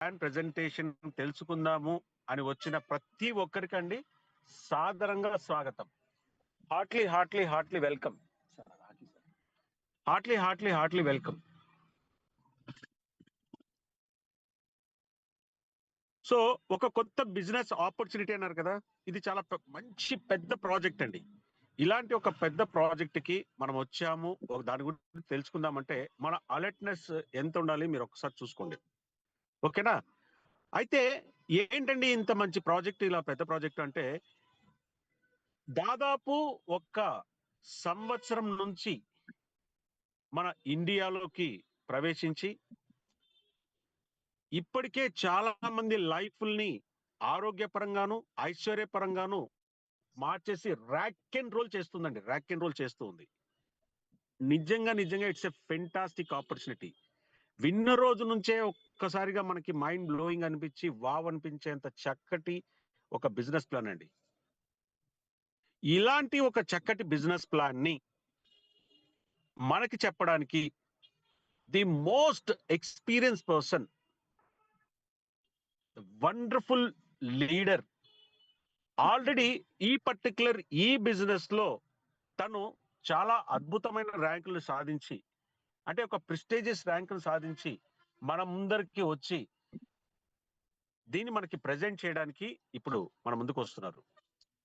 Presentation తెలుసుకుందాము అని వచ్చిన ప్రతి ఒక్కరికండి సాదరంగా స్వాగతం. Heartily welcome. Heartily welcome. So ఒక కొత్త బిజినెస్ ఆపర్చునిటీ అన్నారు కదా, ఇది చాలా మంచి పెద్ద ప్రాజెక్ట్ అండి. ఇలాంటి ఒక పెద్ద ప్రాజెక్ట్ కి మనం వచ్చాము, దాని గురించి తెలుసుకుందామంటే మన అలర్ట్నెస్ ఎంత ఉండాలి మీరు ఒకసారి చూసుకోండి, ఓకేనా? అయితే ఏంటండి ఇంత మంచి ప్రాజెక్ట్, ఇలా పెద్ద ప్రాజెక్ట్ అంటే దాదాపు ఒక సంవత్సరం నుంచి మన ఇండియాలోకి ప్రవేశించి ఇప్పటికే చాలా మంది లైఫ్ని ఆరోగ్యపరంగాను ఐశ్వర్యపరంగాను మార్చేసి ర్యాక్ అండ్ రోల్ చేస్తూ ఉంది. నిజంగా ఇట్స్ ఎ ఫెంటాస్టిక్ ఆపర్చునిటీ. విన్న రోజు నుంచే ఒక్కసారిగా మనకి మైండ్ బ్లోయింగ్ అనిపించి వావ్ అనిపించేంత చక్కటి ఒక బిజినెస్ ప్లాన్ అండి. ఇలాంటి ఒక చక్కటి బిజినెస్ ప్లాన్ ని మనకి చెప్పడానికి the most experience person, wonderful leader, already ఈ బిజినెస్ లో తను చాలా అద్భుతమైన ర్యాంకులు సాధించి, అంటే ఒక ప్రెస్టీజియస్ ర్యాంకులు సాధించి మన ముందరికి వచ్చి దీన్ని మనకి ప్రెజెంట్ చేయడానికి ఇప్పుడు మన ముందుకు వస్తున్నారు.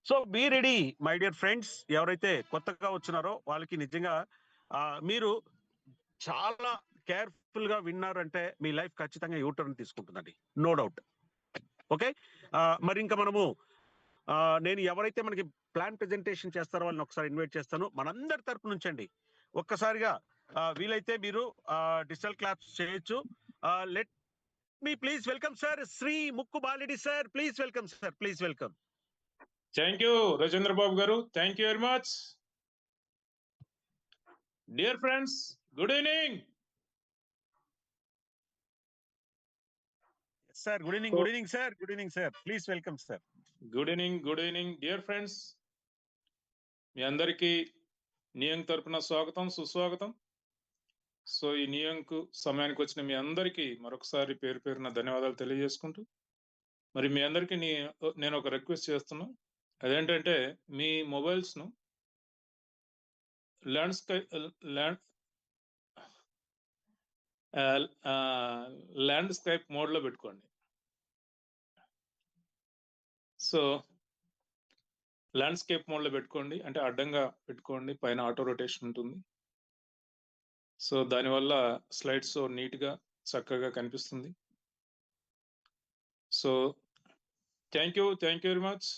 So be ready my dear friends. ఎవరైతే కొత్తగా వచ్చినారో వాళ్ళకి నిజంగా మీరు చాలా కేర్ఫుల్ గా విన్నారంటే మీ లైఫ్ ఖచ్చితంగా యూటర్న్ తీసుకుంటుందండి, నో డౌట్. ఓకే, మరి ఇంకా మనము నేను ఎవరైతే మనకి ప్లాన్ ప్రెజెంటేషన్ చేస్తారో వాళ్ళని ఒకసారి ఇన్వైట్ చేస్తాను. మనందరి తరపు నుంచి అండి ఒక్కసారిగా వీలైతే మీరు డిజిటల్ క్లాప్స్ చేయొచ్చు. Let me please welcome sir Shri Mukku Balareddy sir. Please welcome sir, please welcome. Thank you Rajendra Babu గారు, thank you very much. Dear friends, good evening. Sir good evening sir. Please welcome sir. Good evening dear friends. మీ అందరికీ నియంగ్ తరపున స్వాగతం, సుస్వాగతం. So ఈ నియంకు సమయానికి వచ్చిన మీ అందరికీ మరొకసారి పేరు పేరున ధన్యవాదాలు తెలియజేసుకుంటూ, మరి మీ అందరికీ నేను ఒక రిక్వెస్ట్ చేస్తున్నా. అదేంటంటే మీ మొబైల్స్ ను ల్యాండ్స్కేప్ మోడ్ లో పెట్టుకోండి. సో ల్యాండ్స్కేప్ మోడ్ లో పెట్టుకోండి, అంటే అడ్డంగా పెట్టుకోండి, పైన ఆటో రొటేషన్ ఉంటుంది. సో దానివల్ల స్లైడ్స్ నీట్ గా చక్కగా కనిపిస్తుంది. So thank you very much.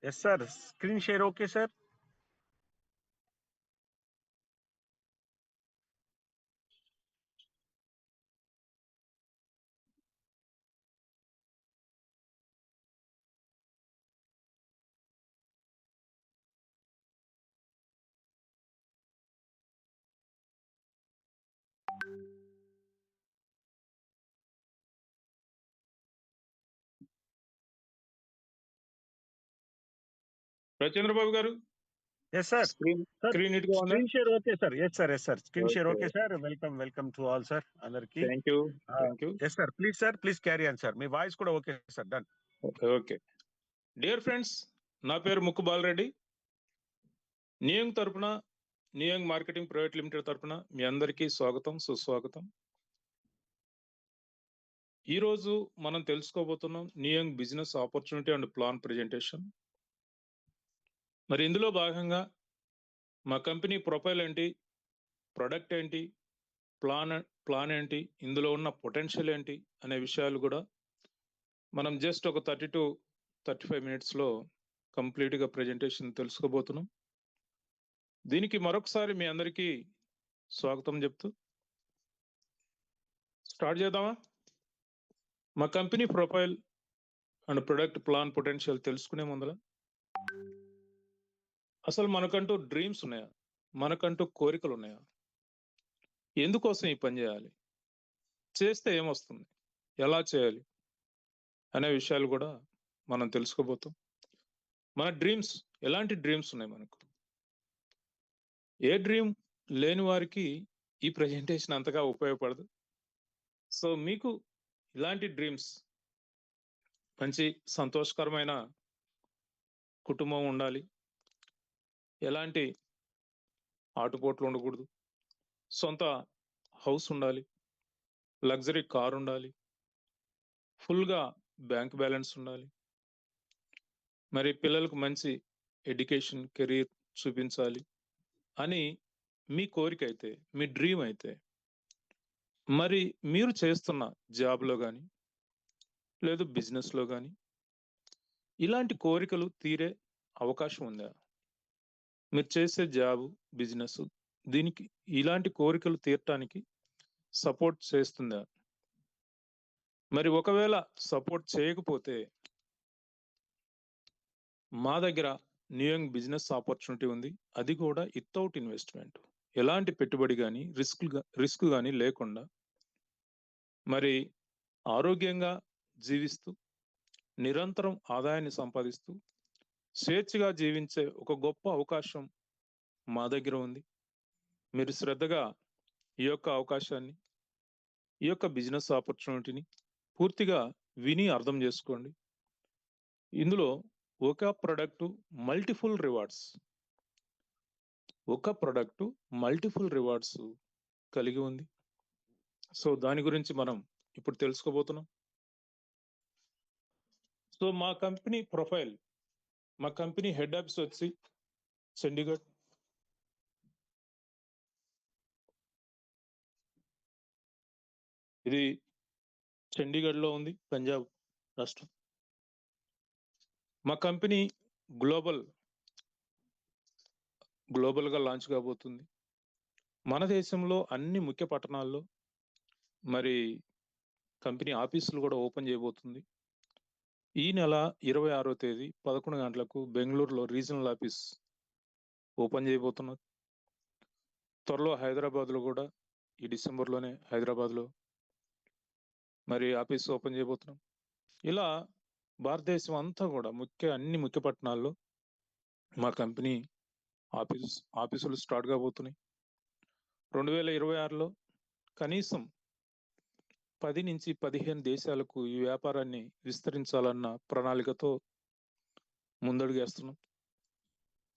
Yes sir, screen share okay sir. Rajendra Babu గారు, ఎస్ సార్. స్క్రీన్ నీట్ గా ఉందా? Screen share okay sir. Yes sir, screen share okay sir. Welcome to all sir, అందరికి. Thank you. Yes sir, please carry on sir. మీ voice కూడా okay sir. Done. Okay. Dear friends, నా పేరు ముక్కు బాలరెడ్డి. నియంగ్ తరపున, నియంగ్ marketing private limited తరపున మీ అందరికీ స్వాగతం, సుస్వాగతం. ఈరోజు మనం తెలుసుకోబోతున్నాం నియంగ్ business opportunity and plan presentation. మరి ఇందులో భాగంగా మా కంపెనీ ప్రొఫైల్ ఏంటి, ప్రొడక్ట్ ఏంటి, ప్లాన్ ఏంటి, ఇందులో ఉన్న పొటెన్షియల్ ఏంటి అనే విషయాలు కూడా మనం జస్ట్ ఒక 30 to 35 మినిట్స్లో కంప్లీట్గా ప్రెజెంటేషన్ తెలుసుకోబోతున్నాం. దీనికి మరొకసారి మీ అందరికీ స్వాగతం చెప్తూ, స్టార్ట్ చేద్దామా? మా company profile and product plan potential తెలుసుకునే ముందర అసలు మనకంటూ డ్రీమ్స్ ఉన్నాయా, మనకంటూ కోరికలు ఉన్నాయా, ఎందుకోసం ఈ పని చేయాలి, చేస్తే ఏమొస్తుంది, ఎలా చేయాలి అనే విషయాలు కూడా మనం తెలుసుకోబోతాం. మన డ్రీమ్స్, ఎలాంటి డ్రీమ్స్ ఉన్నాయి మనకు, ఏ డ్రీమ్ లేని వారికి ఈ ప్రెజెంటేషన్ అంతగా ఉపయోగపడదు. సో మీకు ఇలాంటి డ్రీమ్స్, మంచి సంతోషకరమైన కుటుంబం ఉండాలి, ఎలాంటి ఆటుపోట్లు ఉండకూడదు, సొంత హౌస్ ఉండాలి, లగ్జరీ కార్ ఉండాలి, ఫుల్గా బ్యాంక్ బ్యాలెన్స్ ఉండాలి, మరి పిల్లలకు మంచి ఎడ్యుకేషన్ కెరీర్ చూపించాలి అని మీ కోరిక అయితే, మీ డ్రీమ్ అయితే, మరి మీరు చేస్తున్న జాబ్లో కానీ లేదు బిజినెస్లో కానీ ఇలాంటి కోరికలు తీరే అవకాశం ఉందా? మీరు చేసే జాబ్, బిజినెస్ దీనికి ఇలాంటి కోరికలు తీరటానికి సపోర్ట్ చేస్తుందా? మరి ఒకవేళ సపోర్ట్ చేయకపోతే మా దగ్గర న్యూయంగ్ బిజినెస్ ఆపర్చునిటీ ఉంది. అది కూడా వితౌట్ ఇన్వెస్ట్మెంట్, ఎలాంటి పెట్టుబడి కానీ రిస్క్ కానీ లేకుండా మరి ఆరోగ్యంగా జీవిస్తూ నిరంతరం ఆదాయాన్ని సంపాదిస్తూ స్వేచ్ఛగా జీవించే ఒక గొప్ప అవకాశం మా దగ్గర ఉంది. మీరు శ్రద్ధగా ఈ యొక్క అవకాశాన్ని, ఈ యొక్క బిజినెస్ ఆపర్చునిటీని పూర్తిగా విని అర్థం చేసుకోండి. ఇందులో ఒక ప్రొడక్ట్ మల్టిపుల్ రివార్డ్స్, ఒక ప్రొడక్ట్ మల్టిపుల్ రివార్డ్స్ కలిగి ఉంది. సో దాని గురించి మనం ఇప్పుడు తెలుసుకోబోతున్నాం. సో మా కంపెనీ ప్రొఫైల్, మా కంపెనీ హెడ్ ఆఫీస్ వచ్చి చండీగఢ్. ఇది చండీగఢ్లో ఉంది, పంజాబ్ రాష్ట్రం. మా కంపెనీ గ్లోబల్గా లాంచ్ కాబోతుంది. మన దేశంలో అన్ని ముఖ్య పట్టణాల్లో మరి కంపెనీ ఆఫీసులు కూడా ఓపెన్ చేయబోతుంది. ఈ నెల 26వ తేదీ 11 గంటలకు బెంగళూరులో రీజనల్ ఆఫీస్ ఓపెన్ చేయబోతున్నారు. త్వరలో హైదరాబాద్లో కూడా ఈ డిసెంబర్లోనే హైదరాబాద్లో మరి ఆఫీస్ ఓపెన్ చేయబోతున్నాం. ఇలా భారతదేశం అంతా కూడా అన్ని ముఖ్య పట్టణాల్లో మా కంపెనీ ఆఫీసులు స్టార్ట్ కాబోతున్నాయి. 2026లో కనీసం 10 నుంచి 15 దేశాలకు ఈ వ్యాపారాన్ని విస్తరించాలన్న ప్రణాళికతో ముందడుగేస్తున్నాం.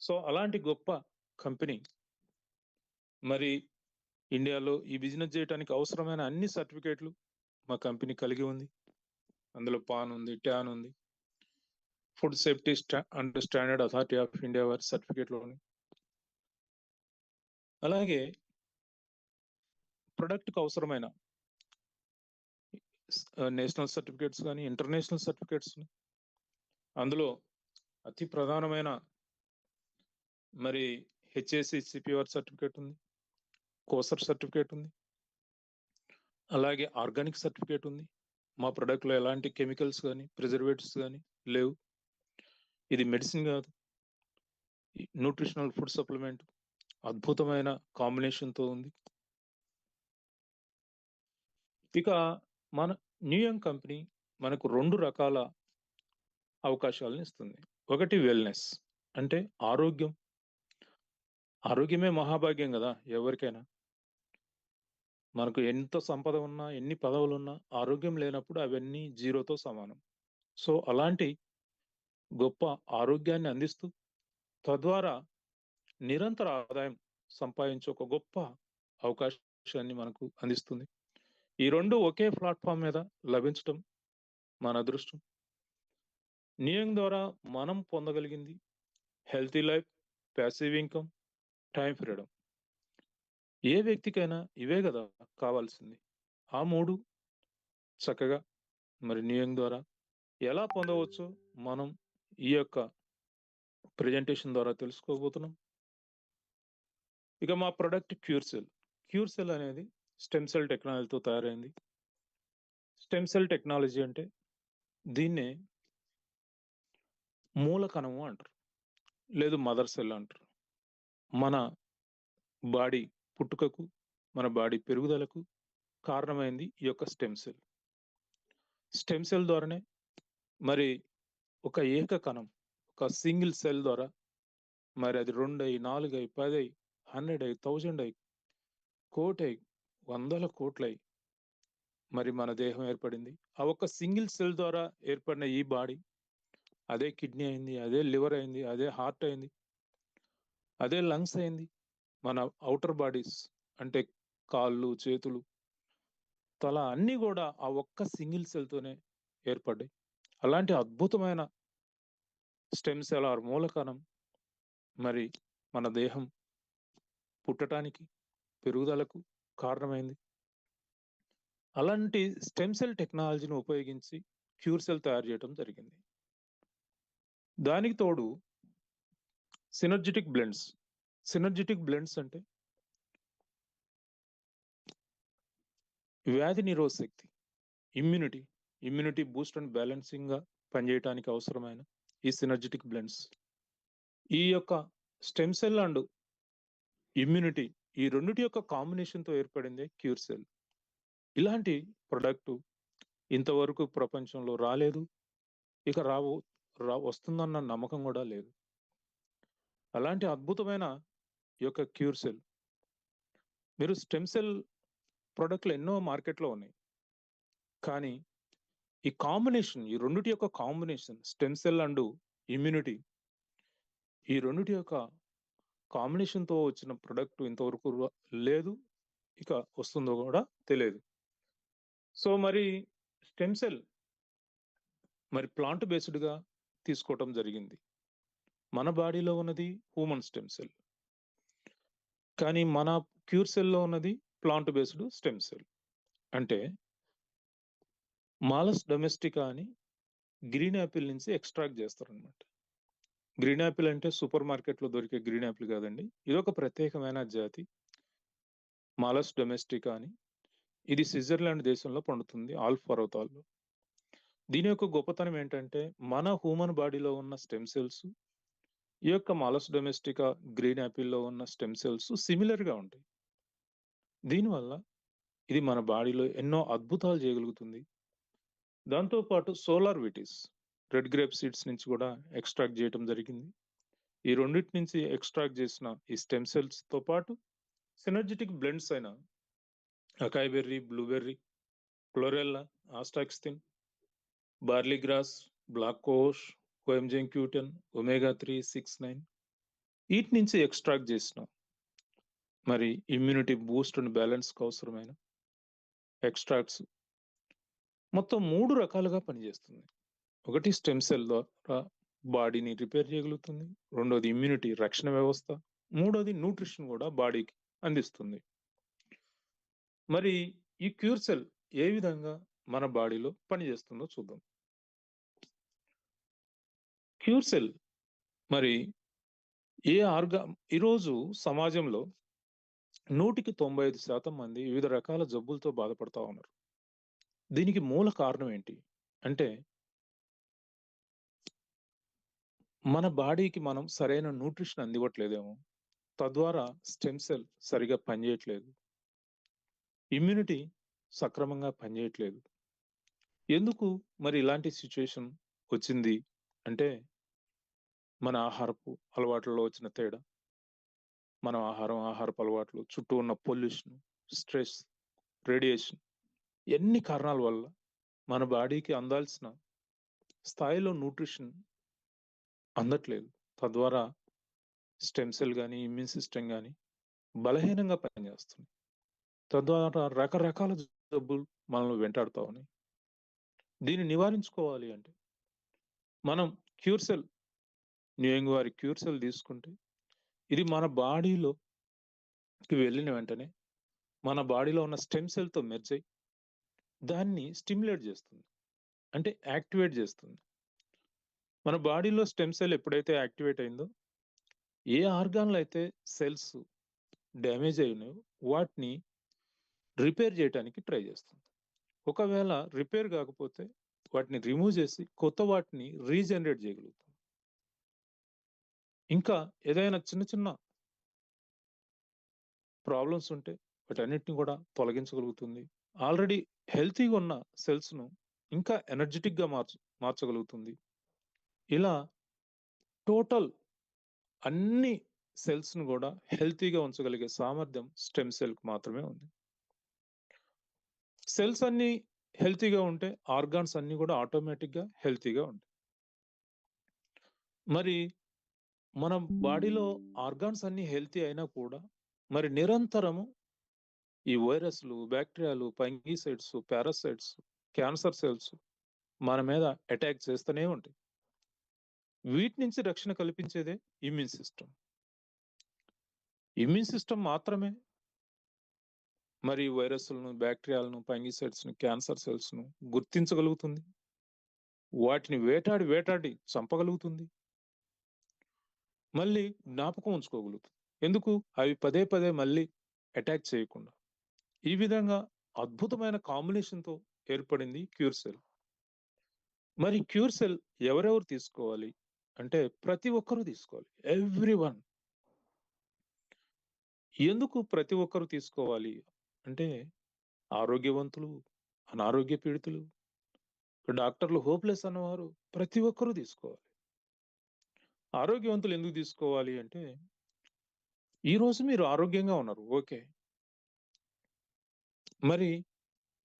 సో అలాంటి గొప్ప కంపెనీ మరి ఇండియాలో ఈ బిజినెస్ చేయడానికి అవసరమైన అన్ని సర్టిఫికేట్లు మా కంపెనీ కలిగి ఉంది. అందులో పాన్ ఉంది, ట్యాన్ ఉంది, food safety and standard authority of India వారి సర్టిఫికేట్లు ఉన్నాయి. అలాగే ప్రొడక్ట్కి అవసరమైన నేషనల్ సర్టిఫికేట్స్ కానీ ఇంటర్నేషనల్ సర్టిఫికేట్స్ ఉన్నాయి. అందులో అతి ప్రధానమైన మరి HACCP సర్టిఫికేట్ ఉంది, కోసర్ సర్టిఫికేట్ ఉంది, అలాగే ఆర్గానిక్ సర్టిఫికేట్ ఉంది. మా ప్రొడక్ట్లో ఎలాంటి కెమికల్స్ కానీ ప్రిజర్వేటివ్స్ కానీ లేవు. ఇది మెడిసిన్ కాదు, న్యూట్రిషనల్ ఫుడ్ సప్లిమెంట్, అద్భుతమైన కాంబినేషన్తో ఉంది. ఇక మన న్యూయంగ్ కంపెనీ మనకు 2 రకాల అవకాశాలను ఇస్తుంది. ఒకటి వెల్నెస్, అంటే ఆరోగ్యం. ఆరోగ్యమే మహాభాగ్యం కదా ఎవరికైనా. మనకు ఎంత సంపద ఉన్నా, ఎన్ని పదవులు ఉన్నా, ఆరోగ్యం లేనప్పుడు అవన్నీ జీరోతో సమానం. సో అలాంటి గొప్ప ఆరోగ్యాన్ని అందిస్తూ తద్వారా నిరంతర ఆదాయం సంపాదించే ఒక గొప్ప అవకాశాన్ని మనకు అందిస్తుంది. ఈ 2 ఒకే ప్లాట్ఫామ్ మీద లభించడం మన అదృష్టం. న్యూయంగ్ ద్వారా మనం పొందగలిగింది healthy life, passive income, time freedom. ఏ వ్యక్తికైనా ఇవే కదా కావాల్సింది. ఆ 3 చక్కగా మరి న్యూయంగ్ ద్వారా ఎలా పొందవచ్చో మనం ఈ యొక్క ప్రెజెంటేషన్ ద్వారా తెలుసుకోబోతున్నాం. ఇక మా ప్రొడక్ట్ క్యూర్సెల్ అనేది స్టెమ్ సెల్ టెక్నాలజీతో తయారైంది. స్టెమ్ సెల్ టెక్నాలజీ అంటే దీన్నే మూల కణము అంటారు, లేదు మదర్ సెల్ అంటారు. మన బాడీ పుట్టుకకు, మన బాడీ పెరుగుదలకు కారణమైంది ఈ యొక్క స్టెమ్ సెల్. స్టెమ్ సెల్ ద్వారానే మరి ఒక ఏక కణం, ఒక సింగిల్ సెల్ ద్వారా మరి అది 2 అయి 4 అయి 10 అయి 100 అయి 1000 అయి కోటి అయి 100 కోట్లయి మరి మన దేహం ఏర్పడింది. ఆ ఒక్క సింగిల్ సెల్ ద్వారా ఏర్పడిన ఈ బాడీ అదే కిడ్నీ అయింది, అదే లివర్ అయింది, అదే హార్ట్ అయింది, అదే లంగ్స్ అయింది. మన ఔటర్ బాడీస్ అంటే కాళ్ళు, చేతులు, తల అన్నీ కూడా ఆ ఒక్క సింగిల్ సెల్తోనే ఏర్పడ్డాయి. అలాంటి అద్భుతమైన స్టెమ్ సెల్ ఆర్ మూలకణం మరి మన దేహం పుట్టడానికి, పెరుగుదలకు కారణమైంది. అలాంటి స్టెమ్ సెల్ టెక్నాలజీని ఉపయోగించి క్యూర్ సెల్ తయారు చేయడం జరిగింది. దానికి తోడు సినర్జిటిక్ బ్లెండ్స్. సినర్జిటిక్ బ్లెండ్స్ అంటే వ్యాధి నిరోధ శక్తి, ఇమ్యూనిటీ బూస్ట్ అండ్ బ్యాలెన్సింగ్ గా పనిచేయడానికి అవసరమైన ఈ సినర్జిటిక్ బ్లెండ్స్. ఈ యొక్క స్టెమ్ సెల్ అండ్ ఇమ్యూనిటీ ఈ రెండిటి యొక్క కాంబినేషన్ తో ఏర్పడిందే క్యూర్ సెల్. ఇలాంటి ప్రొడక్ట్ ఇంతవరకు ప్రపంచంలో రాలేదు, ఇక వస్తుందన్న నమ్మకం కూడా లేదు. అలాంటి అద్భుతమైన ఈ యొక్క క్యూర్ సెల్, మీరు స్టెమ్ సెల్ ప్రొడక్ట్లు ఎన్నో మార్కెట్లో ఉన్నాయి, కానీ ఈ కాంబినేషన్, ఈ రెండిటి యొక్క combination stem cell and immunity, ఈ రెండిటి యొక్క కాంబినేషన్తో వచ్చిన ప్రొడక్ట్ ఇంతవరకు లేదు, ఇక వస్తుందో కూడా తెలియదు. సో మరి స్టెమ్ సెల్ మరి ప్లాంట్ బేస్డ్గా తీసుకోవటం జరిగింది. మన బాడీలో ఉన్నది హ్యూమన్ స్టెమ్ సెల్, కానీ మన క్యూర్ సెల్లో ఉన్నది ప్లాంట్ బేస్డ్ స్టెమ్ సెల్. అంటే మాలస్ డొమెస్టికా అని గ్రీన్ యాపిల్ నుంచి ఎక్స్ట్రాక్ట్ చేస్తారనమాట. గ్రీన్ యాపిల్ అంటే సూపర్ మార్కెట్లో దొరికే గ్రీన్ యాపిల్ కాదండి, ఇది ఒక ప్రత్యేకమైన జాతి మాలస్ డొమెస్టికా అని. ఇది స్విట్జర్లాండ్ దేశంలో పండుతుంది, ఆల్ప్ పర్వతాల్లో. దీని యొక్క గొప్పతనం ఏంటంటే మన హ్యూమన్ బాడీలో ఉన్న స్టెమ్ సెల్స్ ఈ యొక్క మాలస్ డొమెస్టికా గ్రీన్ యాపిల్లో ఉన్న స్టెమ్ సెల్స్ సిమిలర్గా ఉంటాయి. దీనివల్ల ఇది మన బాడీలో ఎన్నో అద్భుతాలు చేయగలుగుతుంది. దాంతోపాటు solar Vitis, red grape seeds నుంచి కూడా ఎక్స్ట్రాక్ట్ చేయడం జరిగింది. ఈ రెండింటి నుంచి ఎక్స్ట్రాక్ట్ చేసిన ఈ స్టెమ్ సెల్స్తో పాటు సినర్జిటిక్ బ్లెండ్స్ అయిన acai berry, blueberry, chlorella, astaxanthin, barley grass, black cohosh, coenzyme Q ten, omega 3, 6, 9 వీటి నుంచి ఎక్స్ట్రాక్ట్ చేసిన మరి ఇమ్యూనిటీ బూస్ట్ అండ్ బ్యాలెన్స్కి అవసరమైన ఎక్స్ట్రాక్ట్స్ మొత్తం 3 రకాలుగా పనిచేస్తుంది. ఒకటి స్టెమ్ సెల్ ద్వారా బాడీని రిపేర్ చేయగలుగుతుంది, రెండోది ఇమ్యూనిటీ రక్షణ వ్యవస్థ, మూడోది న్యూట్రిషన్ కూడా బాడీకి అందిస్తుంది. మరి ఈ క్యూర్ సెల్ ఏ విధంగా మన బాడీలో పనిచేస్తుందో చూద్దాం. క్యూర్ సెల్ మరి ఈరోజు సమాజంలో 95% మంది వివిధ రకాల జబ్బులతో బాధపడతా ఉన్నారు. దీనికి మూల కారణం ఏంటి అంటే మన బాడీకి మనం సరైన న్యూట్రిషన్ అందివ్వట్లేదేమో, తద్వారా స్టెమ్ సెల్ సరిగా పనిచేయట్లేదు, ఇమ్యూనిటీ సక్రమంగా పనిచేయట్లేదు. ఎందుకు మరి ఇలాంటి సిచ్యువేషన్ వచ్చింది అంటే మన ఆహారపు అలవాట్లలో వచ్చిన తేడా, మన ఆహారపు అలవాట్లు, చుట్టూ ఉన్న పొల్యూషన్, స్ట్రెస్, రేడియేషన్, ఎన్ని కారణాల వల్ల మన బాడీకి అందాల్సిన స్థాయిలో న్యూట్రిషన్ అందట్లేదు. తద్వారా స్టెమ్ సెల్ కానీ ఇమ్యూన్ సిస్టమ్ కానీ బలహీనంగా పనిచేస్తుంది. తద్వారా రకరకాల జబ్బులు మనల్ని వెంటాడుతూ ఉన్నాయి. దీన్ని నివారించుకోవాలి అంటే మనం క్యూర్ సెల్, న్యూయంగ్ వారి క్యూర్ సెల్ తీసుకుంటే ఇది మన బాడీలోకి వెళ్ళిన వెంటనే మన బాడీలో ఉన్న స్టెమ్ సెల్తో మెర్జ్ అయ్యి దాన్ని స్టిమ్యులేట్ చేస్తుంది, అంటే యాక్టివేట్ చేస్తుంది. మన బాడీలో స్టెమ్ సెల్ ఎప్పుడైతే యాక్టివేట్ అయిందో ఏ ఆర్గాన్లో అయితే సెల్స్ డ్యామేజ్ అయినాయో వాటిని రిపేర్ చేయడానికి ట్రై చేస్తుంది. ఒకవేళ రిపేర్ కాకపోతే వాటిని రిమూవ్ చేసి కొత్త వాటిని రీజనరేట్ చేయగలుగుతాం. ఇంకా ఏదైనా చిన్న చిన్న ప్రాబ్లమ్స్ ఉంటే వాటన్నిటిని కూడా తొలగించగలుగుతుంది. ఆల్రెడీ హెల్తీగా ఉన్న సెల్స్ను ఇంకా ఎనర్జెటిక్గా మార్చగలుగుతుంది. ఇలా టోటల్ అన్ని సెల్స్ను కూడా హెల్తీగా ఉంచగలిగే సామర్థ్యం స్టెమ్ సెల్కి మాత్రమే ఉంది. సెల్స్ అన్ని హెల్తీగా ఉంటే ఆర్గాన్స్ అన్ని కూడా ఆటోమేటిక్గా హెల్తీగా ఉంటాయి. మరి మన బాడీలో ఆర్గాన్స్ అన్ని హెల్తీ అయినా కూడా మరి నిరంతరము ఈ వైరస్లు, బ్యాక్టీరియాలు, ఫంగిసైడ్స్, పారాసైట్స్, క్యాన్సర్ సెల్స్ మన మీద అటాక్ చేస్తూనే ఉంటాయి. వీటి నుంచి రక్షణ కల్పించేదే ఇమ్యూన్ సిస్టమ్. ఇమ్యూన్ సిస్టమ్ మాత్రమే మరి వైరస్లను, బ్యాక్టీరియాలను, ఫంగిసైడ్స్ను, క్యాన్సర్ సెల్స్ను గుర్తించగలుగుతుంది. వాటిని వేటాడి చంపగలుగుతుంది. మళ్ళీ జ్ఞాపకం ఉంచుకోగలుగుతుంది. ఎందుకు? అవి పదే పదే మళ్ళీ అటాక్ చేయకుండా. ఈ విధంగా అద్భుతమైన కాంబినేషన్తో ఏర్పడింది క్యూర్ సెల్. మరి క్యూర్ సెల్ ఎవరెవరు తీసుకోవాలి అంటే ప్రతి ఒక్కరూ తీసుకోవాలి. ఎవ్రీవన్. ఎందుకు ప్రతి ఒక్కరూ తీసుకోవాలి అంటే ఆరోగ్యవంతులు, అనారోగ్య పీడితులు, డాక్టర్లు హోప్లెస్ అన్నవారు ప్రతి ఒక్కరూ తీసుకోవాలి. ఆరోగ్యవంతులు ఎందుకు తీసుకోవాలి అంటే ఈరోజు మీరు ఆరోగ్యంగా ఉన్నారు, ఓకే. మరి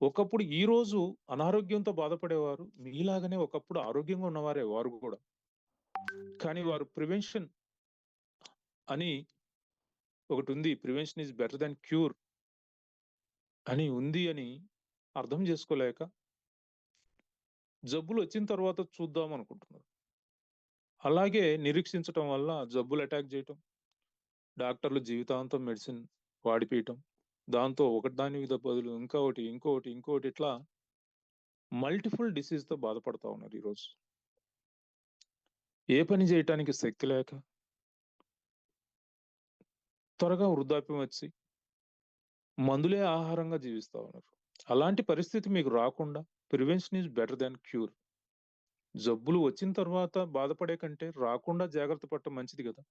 ఒకప్పుడు ఈరోజు అనారోగ్యంతో బాధపడేవారు మీలాగానే ఒకప్పుడు ఆరోగ్యంగా ఉన్నవారే వారు కూడా. కానీ వారు ప్రివెన్షన్ అని ఒకటి ఉంది, prevention is better than cure అని ఉంది అని అర్థం చేసుకోలేక జబ్బులు వచ్చిన తర్వాత చూద్దాం అనుకుంటున్నారు. అలాగే నిరీక్షించటం వల్ల జబ్బులు అటాక్ చేయటం, డాక్టర్లు జీవితాంతం మెడిసిన్ వాడిపీయటం, దాంతో ఒకటి దాని మీద బదులు ఇంకోటి ఇట్లా మల్టిపుల్ డిసీజ్తో బాధపడతా ఉన్నారు ఈరోజు. ఏ పని చేయటానికి శక్తి లేక త్వరగా వృద్ధాప్యం వచ్చి మందులే ఆహారంగా జీవిస్తా ఉన్నారు. అలాంటి పరిస్థితి మీకు రాకుండా prevention is better than cure. జబ్బులు వచ్చిన తర్వాత బాధపడే కంటే రాకుండా జాగ్రత్త పడటం మంచిది కదా.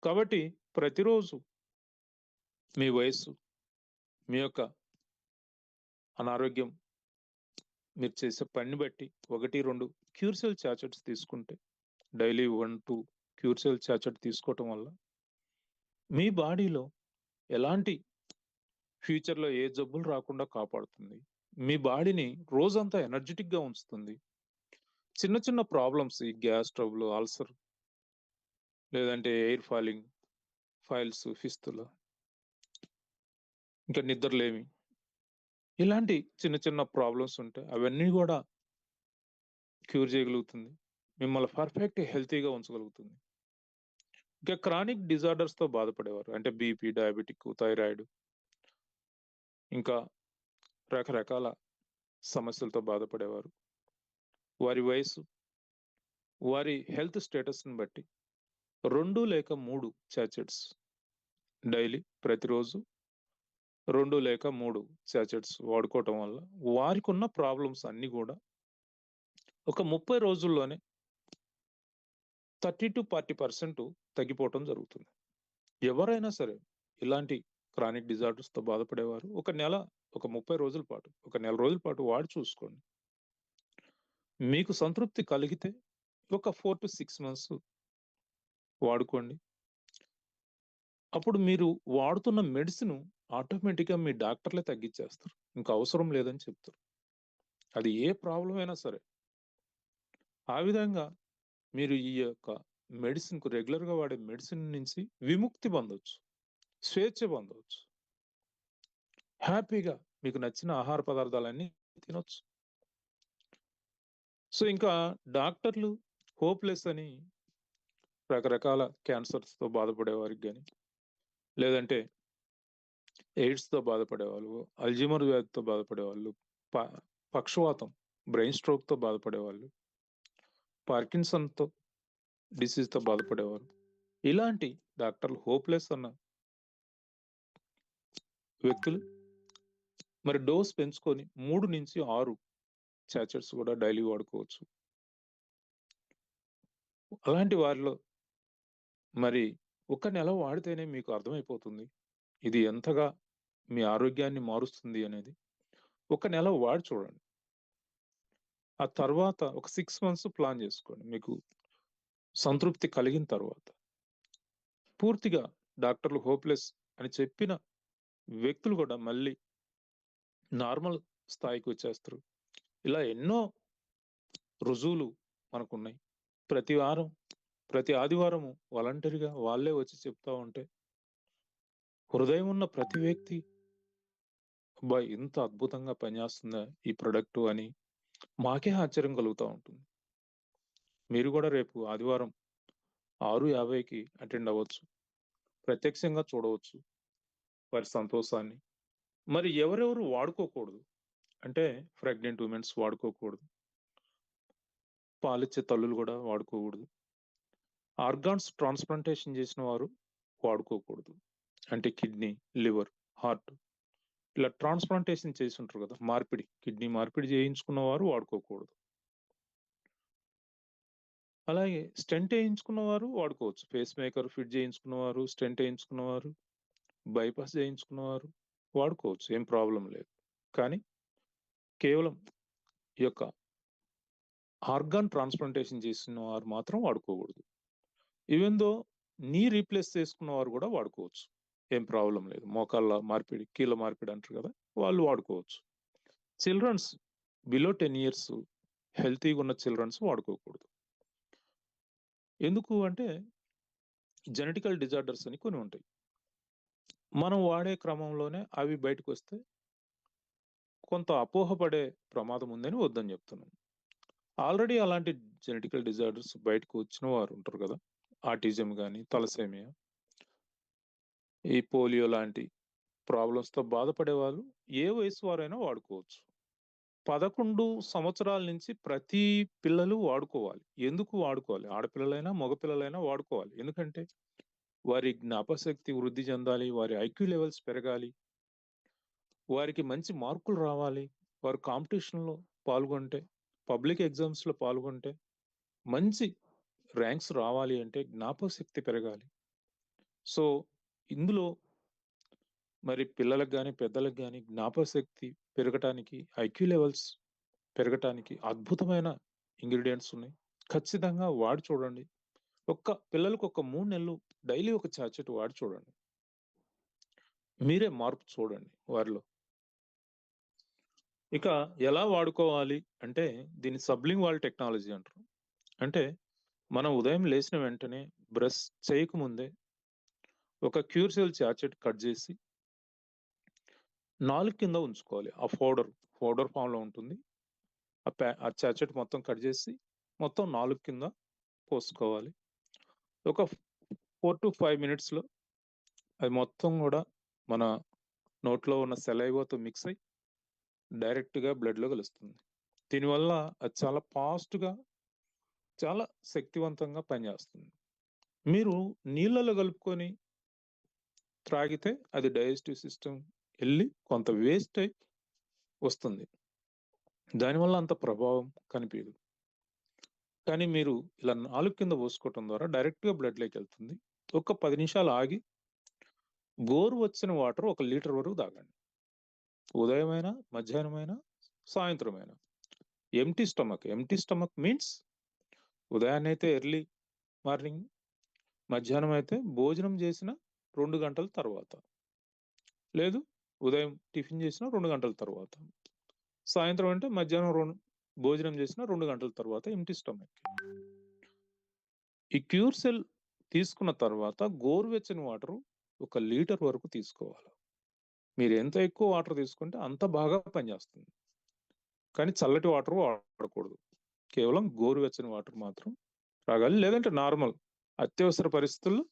కాబట్టి ప్రతిరోజు మీ వయస్సు, మీ యొక్క అనారోగ్యం, మీరు చేసే పని బట్టి 1-2 క్యూర్ సెల్ చాచెట్స్ తీసుకుంటే, డైలీ 1-2 క్యూర్ సెల్ చాచెట్ తీసుకోవటం వల్ల మీ బాడీలో ఎలాంటి ఫ్యూచర్లో ఏ జబ్బులు రాకుండా కాపాడుతుంది. మీ బాడీని రోజంతా ఎనర్జెటిక్గా ఉంచుతుంది. చిన్న చిన్న ప్రాబ్లమ్స్, ఈ గ్యాస్ ట్రబుల్, అల్సర్, లేదంటే ఎయిర్ ఫాలింగ్, ఫైల్స్, ఫిస్తుల, ఇంకా నిద్రలేమి, ఇలాంటి చిన్న చిన్న ప్రాబ్లమ్స్ ఉంటాయి. అవన్నీ కూడా క్యూర్ చేయగలుగుతుంది. మిమ్మల్ని పర్ఫెక్ట్ హెల్తీగా ఉంచగలుగుతుంది. ఇంకా క్రానిక్ డిజార్డర్స్తో బాధపడేవారు అంటే బీపీ, డయాబెటిక్, థైరాయిడ్, ఇంకా రకరకాల సమస్యలతో బాధపడేవారు వారి వయసు, వారి హెల్త్ స్టేటస్ని బట్టి 2 లేక 3 చాచెట్స్ డైలీ, ప్రతిరోజు 2 లేక 3 చాచెట్స్ వాడుకోవటం వల్ల వారికి ఉన్న ప్రాబ్లమ్స్ అన్నీ కూడా ఒక 30 రోజుల్లోనే 30-40% తగ్గిపోవటం జరుగుతుంది. ఎవరైనా సరే ఇలాంటి క్రానిక్ డిజార్డర్స్తో బాధపడేవారు ఒక 30 రోజుల పాటు, ఒక నెల రోజుల పాటు వాడి చూసుకోండి. మీకు సంతృప్తి కలిగితే ఒక 4-6 months వాడుకోండి. అప్పుడు మీరు వాడుతున్న మెడిసిన్ ఆటోమేటిక్గా మీ డాక్టర్లే తగ్గించేస్తారు, ఇంకా అవసరం లేదని చెప్తారు. అది ఏ ప్రాబ్లం అయినా సరే. ఆ విధంగా మీరు ఈ యొక్క మెడిసిన్కు రెగ్యులర్గా వాడే మెడిసిన్ నుంచి విముక్తి పొందవచ్చు, స్వేచ్ఛ పొందవచ్చు. హ్యాపీగా మీకు నచ్చిన ఆహార పదార్థాలన్నీ తినొచ్చు. సో ఇంకా డాక్టర్లు హోప్లెస్ అని రకరకాల క్యాన్సర్స్తో బాధపడే వారికి కానీ, లేదంటే ఎయిడ్స్తో బాధపడేవాళ్ళు, అల్జీమర్ వ్యాధితో బాధపడేవాళ్ళు, పక్షవాతం, బ్రెయిన్ స్ట్రోక్తో బాధపడేవాళ్ళు, పార్కిన్సన్తో డిసీజ్తో బాధపడేవారు, ఇలాంటి డాక్టర్లు హోప్లెస్ అన్న వ్యక్తులు మరి డోస్ పెంచుకొని 3 నుంచి 6 సాచెట్స్ కూడా డైలీ వాడుకోవచ్చు. అలాంటి వారిలో మరి ఒక నెల వాడితేనే మీకు అర్థమైపోతుంది ఇది ఎంతగా మీ ఆరోగ్యాన్ని మారుస్తుంది అనేది. ఒక నెల వాడి చూడండి. ఆ తర్వాత ఒక 6 మంత్స్ ప్లాన్ చేసుకోండి. మీకు సంతృప్తి కలిగిన తర్వాత పూర్తిగా డాక్టర్లు హోప్లెస్ అని చెప్పిన వ్యక్తులు కూడా మళ్ళీ నార్మల్ స్థాయికి వచ్చేస్తారు. ఇలా ఎన్నో రుజువులు మనకున్నాయి. ప్రతి ఆదివారము వాలంటరీగా వాళ్ళే వచ్చి చెప్తా ఉంటే హృదయం ఉన్న ప్రతి వ్యక్తి అబ్బా ఇంత అద్భుతంగా పనిచేస్తుందా ఈ ప్రొడక్ట్ అని మాకే ఆశ్చర్యం కలుగుతూ ఉంటుంది. మీరు కూడా రేపు ఆదివారం 6:50కి అటెండ్ అవ్వచ్చు. ప్రత్యక్షంగా చూడవచ్చు వారి సంతోషాన్ని. మరి ఎవరెవరు వాడుకోకూడదు అంటే ప్రెగ్నెంట్ ఉమెన్స్ వాడుకోకూడదు, పాలిచ్చే తల్లులు కూడా వాడుకోకూడదు, ఆర్గాన్స్ ట్రాన్స్ప్లాంటేషన్ చేసిన వారు వాడుకోకూడదు. అంటే కిడ్నీ, లివర్, హార్ట్ ఇలా ట్రాన్స్ప్లాంటేషన్ చేసి ఉంటారు కదా, కిడ్నీ మార్పిడి చేయించుకున్న వారు వాడుకోకూడదు. అలాగే స్టెంట్ వేయించుకున్న వారు వాడుకోవచ్చు. ఫేస్ మేకర్ ఫిట్ చేయించుకున్న వారు, స్టెంట్ వేయించుకున్న వారు, బైపాస్ చేయించుకున్న వారు వాడుకోవచ్చు, ఏం ప్రాబ్లం లేదు. కానీ కేవలం ఈ యొక్క ఆర్గాన్ ట్రాన్స్ప్లాంటేషన్ చేసిన వారు మాత్రం వాడుకోకూడదు. ఈవెన్ దో నీ రీప్లేస్ చేసుకున్న వారు కూడా వాడుకోవచ్చు, ఏం ప్రాబ్లం లేదు. మోకాళ్ళ మార్పిడి, కీళ్ళ మార్పిడి అంటారు కదా, వాళ్ళు వాడుకోవచ్చు. చిల్డ్రన్స్ బిలో 10 years హెల్తీగా ఉన్న చిల్డ్రన్స్ వాడుకోకూడదు. ఎందుకు అంటే జెనెటికల్ డిజార్డర్స్ అని కొన్ని ఉంటాయి. మనం వాడే క్రమంలోనే అవి బయటకు వస్తే కొంత అపోహపడే ప్రమాదం ఉందని వద్దని చెప్తున్నాం. ఆల్రెడీ అలాంటి జెనెటికల్ డిజార్డర్స్ బయటకు వచ్చిన వారు ఉంటారు కదా, ఆటిజం కానీ, తలసేమియా, ఈ పోలియో లాంటి ప్రాబ్లమ్స్తో బాధపడే వాళ్ళు ఏ వయసు వారైనా వాడుకోవచ్చు. 11 సంవత్సరాల నుంచి ప్రతి పిల్లలు వాడుకోవాలి. ఎందుకు వాడుకోవాలి? ఆడపిల్లలైనా మగపిల్లలైనా వాడుకోవాలి. ఎందుకంటే వారి జ్ఞాపశక్తి వృద్ధి చెందాలి, వారి ఐక్యూ లెవెల్స్ పెరగాలి, వారికి మంచి మార్కులు రావాలి, వారు కాంపిటీషన్లో పాల్గొంటే, పబ్లిక్ ఎగ్జామ్స్లో పాల్గొంటే మంచి ర్యాంక్స్ రావాలి అంటే జ్ఞాపశక్తి పెరగాలి. సో ఇందులో మరి పిల్లలకు కానీ పెద్దలకు కానీ జ్ఞాపశక్తి పెరగటానికి, ఐక్యూ లెవెల్స్ పెరగటానికి అద్భుతమైన ఇంగ్రీడియంట్స్ ఉన్నాయి. ఖచ్చితంగా వాడి చూడండి. పిల్లలకు ఒక 3 నెలలు డైలీ ఒక చాచెట్ వాడి చూడండి. మీరే మార్పు చూడండి వారిలో. ఇక ఎలా వాడుకోవాలి అంటే దీన్ని సబ్లింగ్వాల్ టెక్నాలజీ అంటారు. అంటే మనం ఉదయం లేచిన వెంటనే బ్రష్ చేయకముందే ఒక క్యూర్సెల్ చాచెట్ కట్ చేసి నాలుగు కింద ఉంచుకోవాలి. ఆ పౌడర్ ఫామ్లో ఉంటుంది. ఆ చాచెట్ మొత్తం కట్ చేసి మొత్తం 4 కింద పోసుకోవాలి. ఒక 4 to 5 minutesలో అది మొత్తం కూడా మన నోట్లో ఉన్న సెలైవాతో మిక్స్ అయ్యి డైరెక్ట్గా బ్లడ్లో కలుస్తుంది. దీనివల్ల అది చాలా ఫాస్ట్గా, చాలా శక్తివంతంగా పనిచేస్తుంది. మీరు నీళ్ళలో కలుపుకొని త్రాగితే అది డైజెస్టివ్ సిస్టమ్ వెళ్ళి కొంత వేస్ట్ అయి వస్తుంది. దానివల్ల అంత ప్రభావం కనిపించదు. కానీ మీరు ఇలా 4 కింద పోసుకోవటం ద్వారా డైరెక్ట్గా బ్లడ్లోకి వెళ్తుంది. ఒక 10 నిమిషాలు ఆగి గోరువెచ్చని వాటర్ 1 లీటర్ వరకు తాగండి. ఉదయమైనా, మధ్యాహ్నమైనా, సాయంత్రమైనా. ఎంటీ స్టమక్ మీన్స్ ఉదయాన్నే అయితే ఎర్లీ మార్నింగ్, మధ్యాహ్నం అయితే భోజనం చేసిన 2 గంటల తర్వాత, లేదు ఉదయం టిఫిన్ చేసిన 2 గంటల తర్వాత, సాయంత్రం అంటే మధ్యాహ్నం భోజనం చేసిన 2 గంటల తర్వాత ఎంటీ స్టమక్. ఈ క్యూర్సెల్ తీసుకున్న తర్వాత గోరువెచ్చని వాటర్ 1 లీటర్ వరకు తీసుకోవాలి. మీరు ఎంత ఎక్కువ వాటర్ తీసుకుంటే అంత బాగా పనిచేస్తుంది. కానీ చల్లటి వాటర్ వాడకూడదు. కేవలం గోరువెచ్చని వాటర్ మాత్రం తాగాలి. లేదంటే నార్మల్ అత్యవసర పరిస్థితుల్లో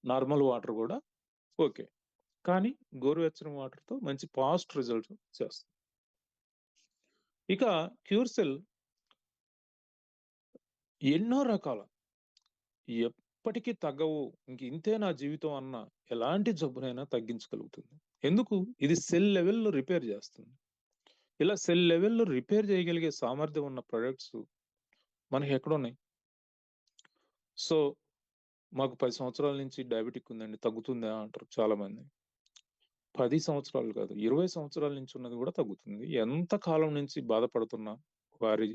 నార్మల్ వాటర్ కూడా ఓకే. కానీ గోరువెచ్చని వాటర్తో మంచి ఫాస్ట్ రిజల్ట్ చేస్తుంది. ఇక క్యూర్సెల్ ఎన్నో రకాల ఎప్పటికీ తగ్గవు, ఇంతే నా జీవితం అన్న ఎలాంటి జబ్బునైనా తగ్గించగలుగుతుంది. ఎందుకు? ఇది సెల్ లెవెల్‌లో రిపేర్ చేస్తుంది. ఇలా సెల్ లెవెల్‌లో రిపేర్ చేయగలిగే సామర్థ్యం ఉన్న ప్రొడక్ట్స్ మనకి ఎక్కడున్నాయి? సో, మాకు 10 సంవత్సరాల నుంచి డయాబెటిక్ ఉందండి, తగ్గుతుందా అంటారు చాలామంది. 10 సంవత్సరాలు కాదు, 20 సంవత్సరాల నుంచి ఉన్నది కూడా తగ్గుతుంది. ఎంత కాలం నుంచి బాధపడుతున్నా వారి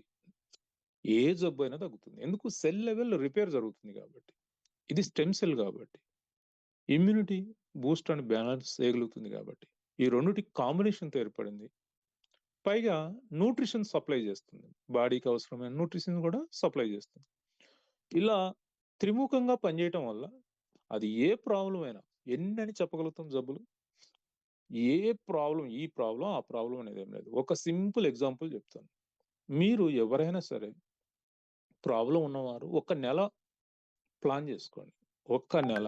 ఏ జబ్బైనా తగ్గుతుంది. ఎందుకు? సెల్ లెవెల్‌లో రిపేర్ జరుగుతుంది కాబట్టి. ఇది స్టెమ్ సెల్ కాబట్టి. ఇమ్యూనిటీ బూస్ట్ అండ్ బ్యాలెన్స్ చేయగలుగుతుంది కాబట్టి. ఈ రెండిటికి కాంబినేషన్‌తో ఏర్పడింది. పైగా న్యూట్రిషన్ సప్లై చేస్తుంది. బాడీకి అవసరమైన న్యూట్రిషన్ కూడా సప్లై చేస్తుంది. ఇలా త్రిముఖంగా పనిచేయటం వల్ల అది ఏ ప్రాబ్లమ్ అయినా, ఎన్నని చెప్పగలుగుతాం జబ్బులు? ఏ ప్రాబ్లమ్, ఈ ప్రాబ్లమ్, ఆ ప్రాబ్లమ్ అనేది ఏం లేదు. ఒక సింపుల్ ఎగ్జాంపుల్ చెప్తాను. మీరు ఎవరైనా సరే ప్రాబ్లమ్ ఉన్నవారు ఒక నెల ప్లాన్ చేసుకోండి. ఒక్క నెల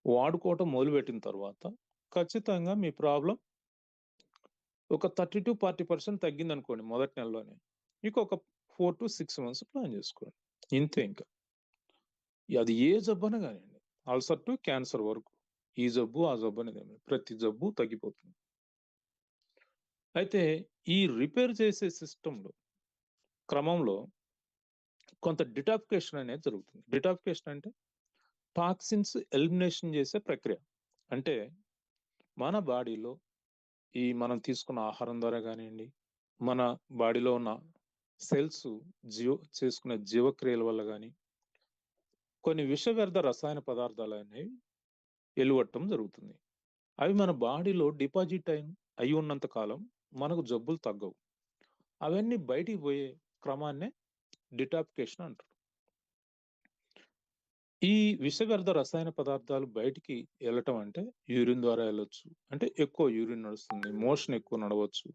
వాడుకోవటం మొదలుపెట్టిన తర్వాత ఖచ్చితంగా మీ ప్రాబ్లమ్ ఒక 30-40% తగ్గిందనుకోండి మొదటి నెలలోనే. ఇంకొక 4-6 మంత్స్ ప్లాన్ చేసుకోండి. ఇంతే ఇంకా. అది ఏ జబ్బైనా కానివ్వండి. అల్సర్ టు క్యాన్సర్ వరకు. ఈ జబ్బు, ఆ జబ్బు అనేది ఏం లేదు. ప్రతి జబ్బు తగ్గిపోతుంది. అయితే ఈ రిపేర్ చేసే సిస్టమ్‌లో క్రమంలో కొంత డిటాక్సిఫికేషన్ అనేది జరుగుతుంది. డిటాక్సిఫికేషన్ అంటే టాక్సిన్స్ ఎలిమినేషన్ చేసే ప్రక్రియ. అంటే మన బాడీలో మనం తీసుకున్న ఆహారం ద్వారా కానివ్వండి, మన బాడీలో ఉన్న సెల్స్ చేసుకునే జీవక్రియల వల్ల గాని, కొన్ని విష వ్యర్థ రసాయన పదార్థాలు అనేవి వెలువడటం జరుగుతుంది. అవి మన బాడీలో డిపాజిట్ అయి ఉన్నంత కాలం మనకు జబ్బులు తగ్గవు. అవన్నీ బయటికి పోయే క్రమాన్నే డిటాక్సిఫికేషన్ అంటారు. ఈ విష వ్యర్థ రసాయన పదార్థాలు బయటికి వెళ్ళటం అంటే యూరిన్ ద్వారా వెళ్ళొచ్చు. అంటే ఎక్కువ యూరిన్ నడుస్తుంది, మోషన్ ఎక్కువ నడవచ్చు.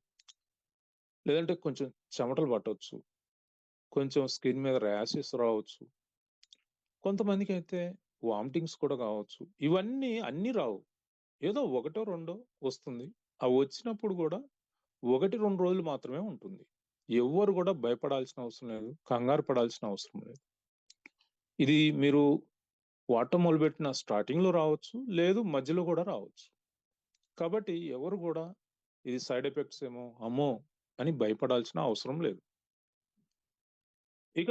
లేదంటే కొంచెం చెమటలు పట్టొచ్చు. కొంచెం స్కిన్ మీద ర్యాషెస్ రావచ్చు. కొంతమందికి అయితే వామిటింగ్స్ కూడా కావచ్చు. ఇవన్నీ అన్నీ రావు. ఏదో ఒకటో రెండో వస్తుంది. ఆ వచ్చినప్పుడు కూడా 1-2 రోజులు మాత్రమే ఉంటుంది. ఎవ్వరు కూడా భయపడాల్సిన అవసరం లేదు. కంగారు పడాల్సిన అవసరం లేదు. ఇది మీరు వాడటం మొదలుపెట్టిన స్టార్టింగ్‌లో రావచ్చు. లేదు మధ్యలో కూడా రావచ్చు. కాబట్టి ఎవరు కూడా ఇది సైడ్ ఎఫెక్ట్స్ ఏమో, అమ్మో! అని భయపడాల్సిన అవసరం లేదు. ఇక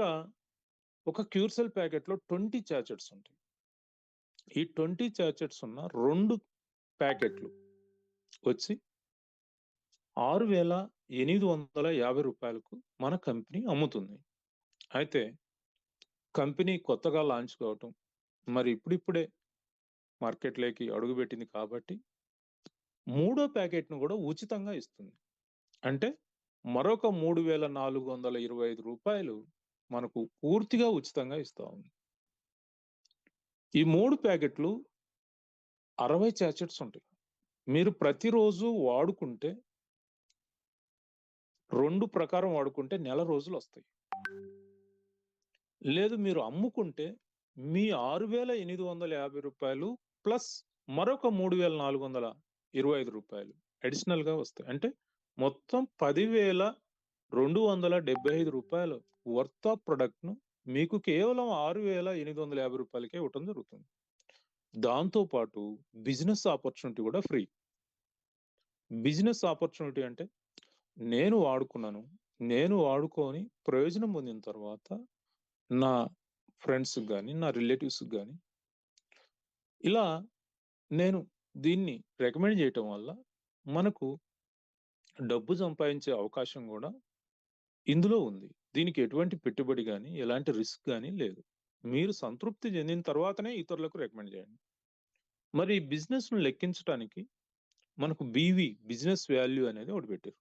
ఒక క్యూర్సెల్ ప్యాకెట్‌లో 20 సాచెట్స్ ఉంటాయి. ఈ 20 సాచెట్స్ ఉన్న 2 ప్యాకెట్లు వచ్చి రూ. 6,850 మన కంపెనీ అమ్ముతుంది. అయితే కంపెనీ కొత్తగా లాంచ్ కావటం, మరి ఇప్పుడిప్పుడే మార్కెట్‌లోకి అడుగుపెట్టింది కాబట్టి మూడో ప్యాకెట్‌ను కూడా ఉచితంగా ఇస్తుంది. అంటే మరొక రూ. 3,425 మనకు పూర్తిగా ఉచితంగా ఇస్తా ఉంది. ఈ 3 ప్యాకెట్లు 60 సాచెట్స్ ఉంటాయి. మీరు ప్రతిరోజు వాడుకుంటే 2 ప్రకారం వాడుకుంటే నెల రోజులొస్తాయి. లేదు మీరు అమ్ముకుంటే మీ రూ. 6,850 ప్లస్ మరొక రూ. 3,425 అడిషనల్‌గా వస్తాయి. అంటే మొత్తం రూ. 10,275 వర్త్ ఆఫ్ ప్రొడక్ట్‌ను మీకు కేవలం రూ. 6,850కే ఇవ్వటం జరుగుతుంది. దాంతో పాటు బిజినెస్ ఆపర్చునిటీ కూడా ఫ్రీ. బిజినెస్ ఆపర్చునిటీ అంటే నేను వాడుకున్నాను. నేను వాడుకొని ప్రయోజనం పొందిన తర్వాత నా ఫ్రెండ్స్‌కి గాని, నా రిలేటివ్స్‌కి గాని ఇలా నేను దీన్ని రికమెండ్ చేయటం వల్ల మనకు డబ్బు సంపాదించే అవకాశం గూడా ఇందులో ఉంది. దీనికి ఎటువంటి పెట్టుబడి గాని, ఎలాంటి రిస్క్ గాని లేదు. మీరు సంతృప్తి చెందిన తర్వాతనే ఇతరులకు రికమెండ్ చేయండి. మరి ఈ బిజినెస్‌ను లెక్కించటానికి మనకు బిజినెస్ వాల్యూ అనేది ఒకటి పెట్టారు.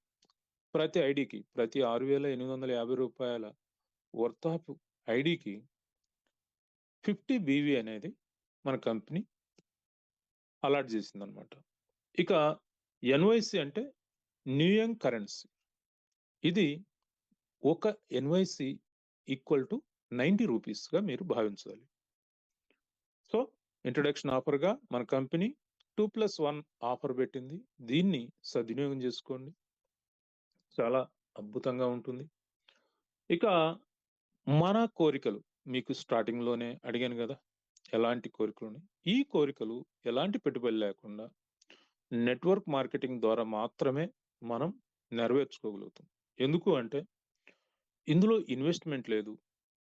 ప్రతి ఐడీకి ప్రతి రూ. 6,850 వర్త్ ఆఫ్ ఐడీకి 50 బీవీ అనేది మన కంపెనీ అలాట్ చేసిందనమాట. ఇక ఎన్‌వైసీ అంటే న్యూ యంగ్ కరెన్సీ. ఇది ఒక ఎన్‌వైసీ ఈక్వల్ టు రూ. 90గా మీరు భావించాలి. సో, ఇంట్రొడక్షన్ ఆఫర్‌గా మన కంపెనీ 2+1 ఆఫర్ పెట్టింది. దీన్ని సద్వినియోగం చేసుకోండి. చాలా అద్భుతంగా ఉంటుంది. ఇక మన కోరికలు మీకు స్టార్టింగ్‌లోనే అడిగాను గదా! ఎలాంటి కోరికలున్నాయి. ఈ కోరికలు ఎలాంటి పెట్టుబడి లేకుండా నెట్వర్క్ మార్కెటింగ్ ద్వారా మాత్రమే మనం నెరవేర్చుకోగలుగుతాం. ఎందుకు అంటే ఇందులో ఇన్వెస్ట్మెంట్ లేదు,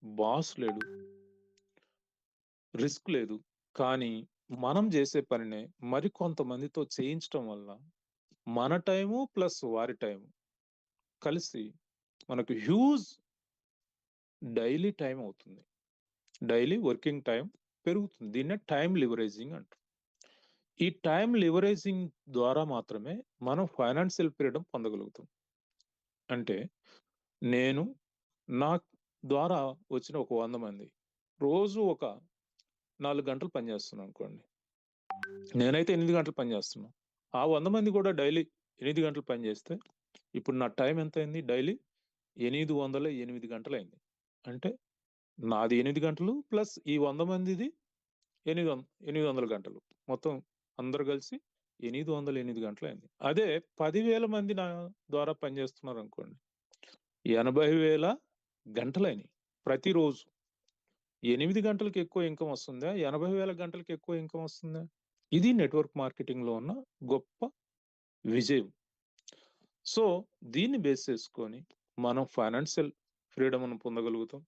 బాస్ లేడు, రిస్క్ లేదు. కానీ మనం చేసే పనినే మరికొంతమందితో చేయించడం వల్ల మన టైము ప్లస్ వారి టైము కలిసి మనకు హ్యూజ్ డైలీ టైం అవుతుంది. డైలీ వర్కింగ్ టైం పెరుగుతుంది. దీన్నే టైం లివరేజింగ్ అంటారు. ఈ టైం లివరేజింగ్ ద్వారా మాత్రమే మనం ఫైనాన్షియల్ ఫ్రీడమ్ పొందగలుగుతాం. అంటే నేను నా ద్వారా వచ్చిన ఒక 100 మంది రోజు ఒక 4 గంటలు పనిచేస్తున్నాను అనుకోండి. నేనైతే 8 గంటలు పనిచేస్తున్నా. ఆ 100 మంది కూడా డైలీ 8 గంటలు పనిచేస్తే ఇప్పుడు నా టైం ఎంత అయింది? డైలీ 808 గంటలు అయింది. అంటే నాది 8 గంటలు ప్లస్ ఈ 100 మందిది 800 గంటలు. మొత్తం అందరు కలిసి 808 గంటలు అయింది. అదే 10,000 మంది నా ద్వారా పనిచేస్తున్నారు అనుకోండి, 80,000 గంటలైనవి ప్రతిరోజు. 8 గంటలకు ఎక్కువ ఇన్కమ్ వస్తుందా? 80,000 గంటలకు ఎక్కువ ఇన్కమ్ వస్తుందా? ఇది నెట్వర్క్ మార్కెటింగ్ లో ఉన్న గొప్ప విజయం. సో దీన్ని బేస్ చేసుకొని మనం ఫైనాన్షియల్ ఫ్రీడమ్ పొందగలుగుతాం.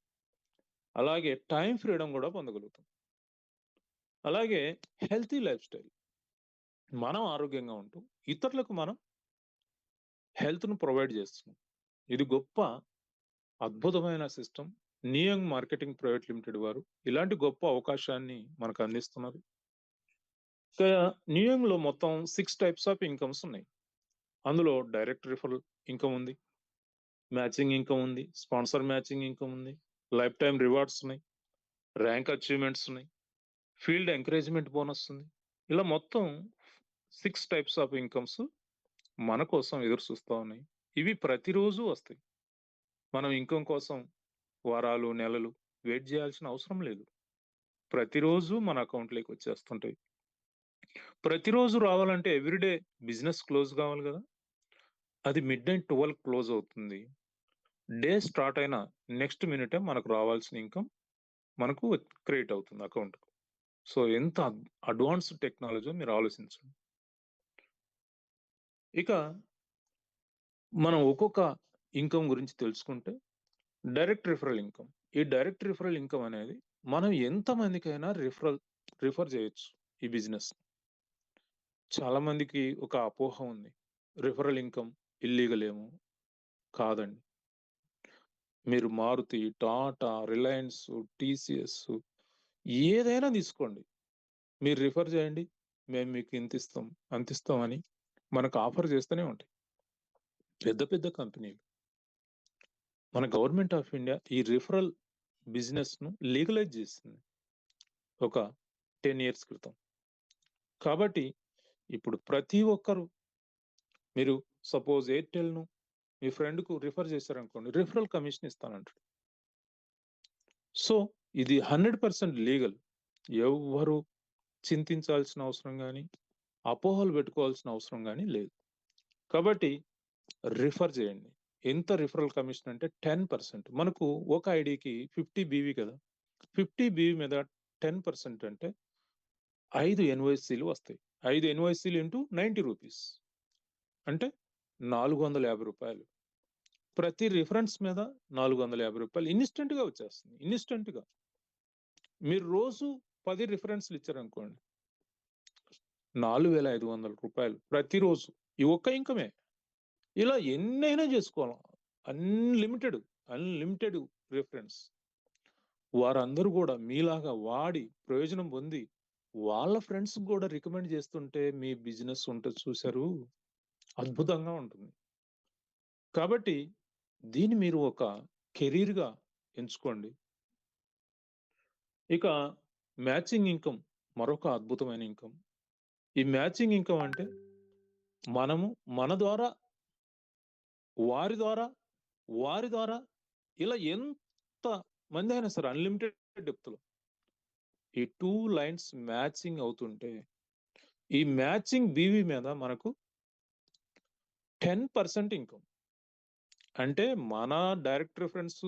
అలాగే టైం ఫ్రీడమ్ కూడా పొందగలుగుతాం. అలాగే హెల్తీ లైఫ్ స్టైల్. మనం ఆరోగ్యంగా ఉంటూ ఇతరులకు మనం హెల్త్ను ప్రొవైడ్ చేస్తున్నాం. ఇది గొప్ప అద్భుతమైన సిస్టమ్. నియంగ్ మార్కెటింగ్ ప్రైవేట్ లిమిటెడ్ వారు ఇలాంటి గొప్ప అవకాశాన్ని మనకు అందిస్తున్నారు. నియంగ్ లో మొత్తం 6 టైప్స్ ఆఫ్ ఇన్కమ్స్ ఉన్నాయి. అందులో డైరెక్ట్ రిఫరల్ ఇన్కమ్ ఉంది, మ్యాచింగ్ ఇన్కమ్ ఉంది, స్పాన్సర్ మ్యాచింగ్ ఇన్కమ్ ఉంది, లైఫ్ టైం రివార్డ్స్ ఉన్నాయి, ర్యాంక్ అచీవ్మెంట్స్ ఉన్నాయి, ఫీల్డ్ ఎంకరేజ్మెంట్ బోనస్ ఉంది. ఇలా మొత్తం 6 టైప్స్ ఆఫ్ ఇన్కమ్స్ మన కోసం ఎదురు చూస్తూ ఉన్నాయి. ఇవి ప్రతిరోజు వస్తాయి. మనం ఇన్కమ్ కోసం వారాలు, నెలలు వెయిట్ చేయాల్సిన అవసరం లేదు. ప్రతిరోజు మన అకౌంట్లోకి వచ్చేస్తుంటాయి. ప్రతిరోజు రావాలంటే ఎవ్రీడే బిజినెస్ క్లోజ్ కావాలి కదా. అది midnight 12 క్లోజ్ అవుతుంది. డే స్టార్ట్ అయిన నెక్స్ట్ మినిటే మనకు రావాల్సిన ఇన్కమ్ మనకు క్రియేట్ అవుతుంది అకౌంట్. సో ఎంత అడ్వాన్స్డ్ టెక్నాలజీ మీరు ఆలోచించండి. ఇక మనం ఒక్కొక్క ఇన్కమ్ గురించి తెలుసుకుంటే, డైరెక్ట్ రిఫరల్ ఇన్కమ్. ఈ డైరెక్ట్ రిఫరల్ ఇన్కమ్ అనేది మనం ఎంతమందికైనా రిఫర్ చేయొచ్చు. ఈ బిజినెస్ చాలా మందికి ఒక అపోహ ఉంది, రిఫరల్ ఇన్కమ్ ఇల్లీగల్ ఏమో. కాదండి. మీరు మారుతి, టాటా, రిలయన్స్, టీసీఎస్ ఏదైనా తీసుకోండి, మీరు రిఫర్ చేయండి, మేము మీకు ఇంత ఇస్తాం అంత ఇస్తామని మనకు ఆఫర్ చేస్తూనే ఉంటాయి పెద్ద పెద్ద కంపెనీలు. మన గవర్నమెంట్ ఆఫ్ ఇండియా ఈ రిఫరల్ బిజినెస్ ను లీగలైజ్ చేసింది ఒక 10 years క్రితం. కాబట్టి ఇప్పుడు ప్రతి ఒక్కరు, మీరు సపోజ్ ఎయిర్టెల్ను మీ ఫ్రెండ్కు రిఫర్ చేశారనుకోండి, రిఫరల్ కమిషన్ ఇస్తానంటాడు. సో ఇది 100% లీగల్. ఎవ్వరు చింతించాల్సిన అవసరం కానీ అపోహలు పెట్టుకోవాల్సిన అవసరం కానీ లేదు. కాబట్టి రిఫర్ చేయండి. ఎంత రిఫరల్ కమిషన్ అంటే 10%. మనకు ఒక ఐడికి 50 BV కదా. 50 BV మీద 10% అంటే 5 NYCలు వస్తాయి. 5 NYCలు ఇంటూ 90 రూపీస్ అంటే 450 రూపాయలు. ప్రతి రిఫరెన్స్ మీద 450 రూపాయలు ఇన్స్టెంట్ గా వచ్చేస్తుంది. ఇన్స్టెంట్ గా మీరు రోజు 10 రిఫరెన్స్లు ఇచ్చారనుకోండి, 4,500 రూపాయలు ప్రతిరోజు. ఈ ఒక్క ఇన్కమే. ఇలా ఎన్నైనా చేసుకోవాలి. Unlimited reference. వారందరూ కూడా మీలాగా వాడి ప్రయోజనం పొంది వాళ్ళ ఫ్రెండ్స్ కూడా రికమెండ్ చేస్తుంటే మీ బిజినెస్ ఉంటుంది చూశారు, అద్భుతంగా ఉంటుంది. కాబట్టి దీన్ని మీరు ఒక కెరీర్గా ఎంచుకోండి. ఇక మ్యాచింగ్ ఇన్కమ్ మరొక అద్భుతమైన ఇన్కమ్. ఈ మ్యాచింగ్ ఇన్కమ్ అంటే మనము మన ద్వారా వారి ద్వారా ఇలా ఎంత మంది అయినా సరే అన్లిమిటెడ్ డెప్త్లో ఈ 2 లైన్స్ మ్యాచింగ్ అవుతుంటే, ఈ మ్యాచింగ్ బీవీ మీద మనకు 10% ఇన్కమ్. అంటే మన డైరెక్ట్ రిఫరెన్స్,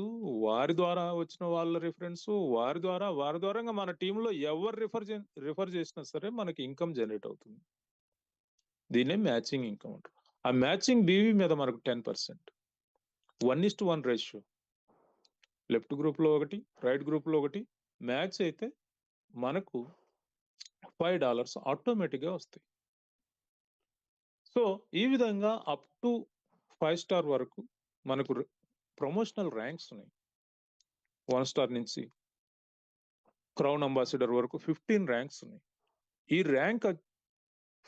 వారి ద్వారా వచ్చిన వాళ్ళ రిఫరెన్స్, వారి ద్వారా మన టీంలో ఎవరు రిఫర్ చేసినా సరే మనకి ఇన్కమ్ జనరేట్ అవుతుంది. దీన్నే మ్యాచింగ్ ఇన్కమ్ అంటారు. ఆ మ్యాచింగ్ బీవీ మీద మనకు 10%, 1:1 రేషియో. లెఫ్ట్ గ్రూప్ లో ఒకటి, రైట్ గ్రూప్ లో ఒకటి మ్యాచ్ అయితే మనకు $5 ఆటోమేటిక్ గా వస్తాయి. సో ఈ విధంగా అప్ టు 5 స్టార్ వరకు మనకు ప్రమోషనల్ ర్యాంక్స్ ఉన్నాయి. 1 స్టార్ నుంచి క్రౌన్ అంబాసిడర్ వరకు 15 ర్యాంక్స్ ఉన్నాయి. ఈ ర్యాంక్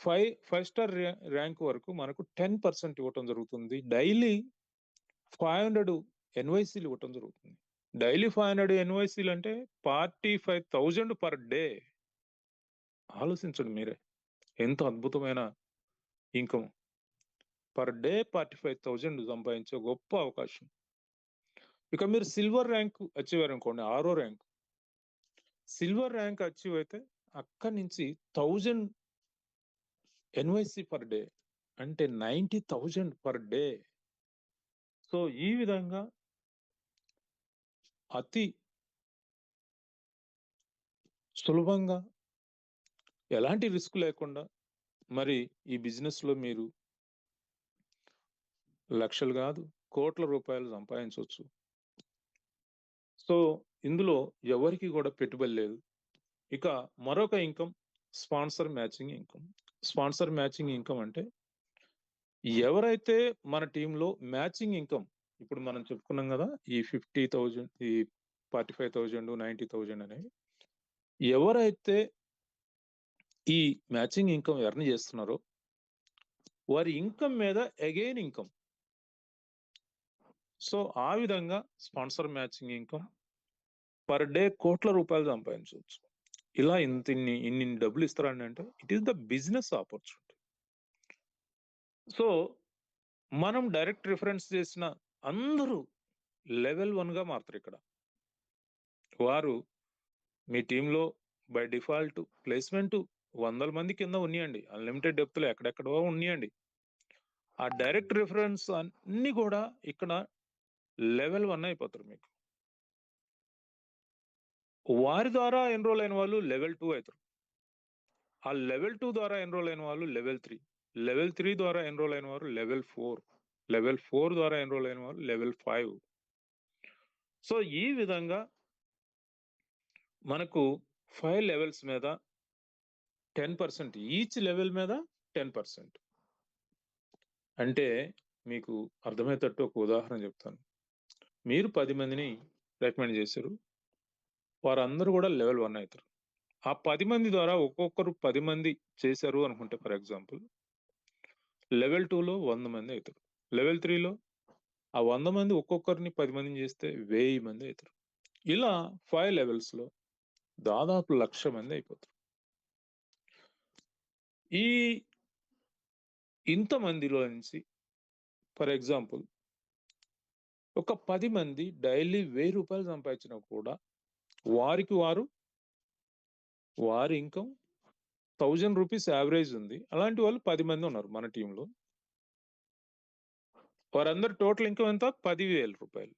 5 స్టార్ ర్యాంక్ వరకు మనకు 10% ఇవ్వటం జరుగుతుంది. డైలీ 500 ఎన్వైసీలు ఇవ్వటం జరుగుతుంది. డైలీ 500 ఎన్వైసీలు అంటే 45,000 పర్ డే. ఆలోచించండి మీరే, ఎంత అద్భుతమైన ఇన్కమ్. పర్ డే 45,000 సంపాదించే గొప్ప అవకాశం. ఇక మీరు సిల్వర్ ర్యాంక్ అచీవ్ అనుకోండి, 6వ ర్యాంక్. సిల్వర్ ర్యాంక్ అచీవ్ అయితే అక్కడి నుంచి 1000 ఎన్వైసీ పర్ డే, అంటే 90,000 పర్ డే. సో ఈ విధంగా అతి సులభంగా ఎలాంటి రిస్క్ లేకుండా మరి ఈ బిజినెస్ లో మీరు లక్షలు కాదు కోట్ల రూపాయలు సంపాదించవచ్చు. సో ఇందులో ఎవరికి కూడా పెట్టుబడి లేదు. ఇక మరొక income sponsor matching income. Sponsor matching income అంటే ఎవరైతే మన టీంలో మ్యాచింగ్ ఇన్కమ్, ఇప్పుడు మనం చెప్పుకున్నాం కదా ఈ 50,000, ఈ 45,000, 90,000 అనేవి, ఎవరైతే ఈ మ్యాచింగ్ ఇన్కమ్ ఎర్న్ చేస్తున్నారో వారి ఇన్కమ్ మీద అగైన్ ఇన్కమ్. సో ఆ విధంగా sponsor matching income per day కోట్ల రూపాయలు సంపాదించవచ్చు. ఇలా ఇన్ని డబ్బులు ఇస్తారండి అంటే it is the business opportunity. So మనం డైరెక్ట్ రిఫరెన్స్ చేసిన అందరూ లెవెల్ 1 గా మారుతారు. ఇక్కడ వారు మీ టీంలో బై డిఫాల్ట్ ప్లేస్మెంట్ 100 మంది కింద ఉన్నాయండి, అన్లిమిటెడ్ డెప్త్లో ఎక్కడెక్కడో ఉన్నాయండి. ఆ డైరెక్ట్ రిఫరెన్స్ అన్ని కూడా ఇక్కడ లెవెల్ 1 అయిపోతారు. మీకు వారి ద్వారా ఎన్రోల్ అయిన వాళ్ళు లెవెల్ 2 అవుతారు. ఆ లెవెల్ 2 ద్వారా ఎన్రోల్ అయిన వాళ్ళు లెవెల్ 3, లెవెల్ 3 ద్వారా ఎన్రోల్ అయిన వారు లెవెల్ 4, లెవెల్ 4 ద్వారా ఎన్రోల్ అయిన వాళ్ళు లెవెల్ 5. సో ఈ విధంగా మనకు 5 లెవెల్స్ మీద 10%, ఈచ్ లెవెల్ మీద 10%. అంటే మీకు అర్థమయ్యేటట్టు ఒక ఉదాహరణ చెప్తాను. మీరు 10 మందిని రికమెండ్ చేశారు, వారందరూ కూడా లెవెల్ 1 అవుతారు. ఆ 10 మంది ద్వారా ఒక్కొక్కరు 10 మంది చేశారు అనుకుంటే, ఫర్ ఎగ్జాంపుల్ లెవెల్ 2లో 100 మంది అవుతారు. లెవెల్ 3లో ఆ 100 మంది ఒక్కొక్కరిని 10 మందిని చేస్తే 1000 మంది అవుతారు. ఇలా 5 లెవెల్స్ లో దాదాపు 1,00,000 మంది అయిపోతారు. ఈ ఇంతమందిలో నుంచి ఫర్ ఎగ్జాంపుల్ ఒక 10 మంది డైలీ 1,000 రూపాయలు సంపాదించినా కూడా వారి ఇన్కమ్ 1,000 రూపీస్ యావరేజ్ ఉంది. అలాంటి వాళ్ళు 10 మంది ఉన్నారు మన టీంలో. వారందరు టోటల్ ఇన్కమ్ ఎంత? 10,000 రూపాయలు.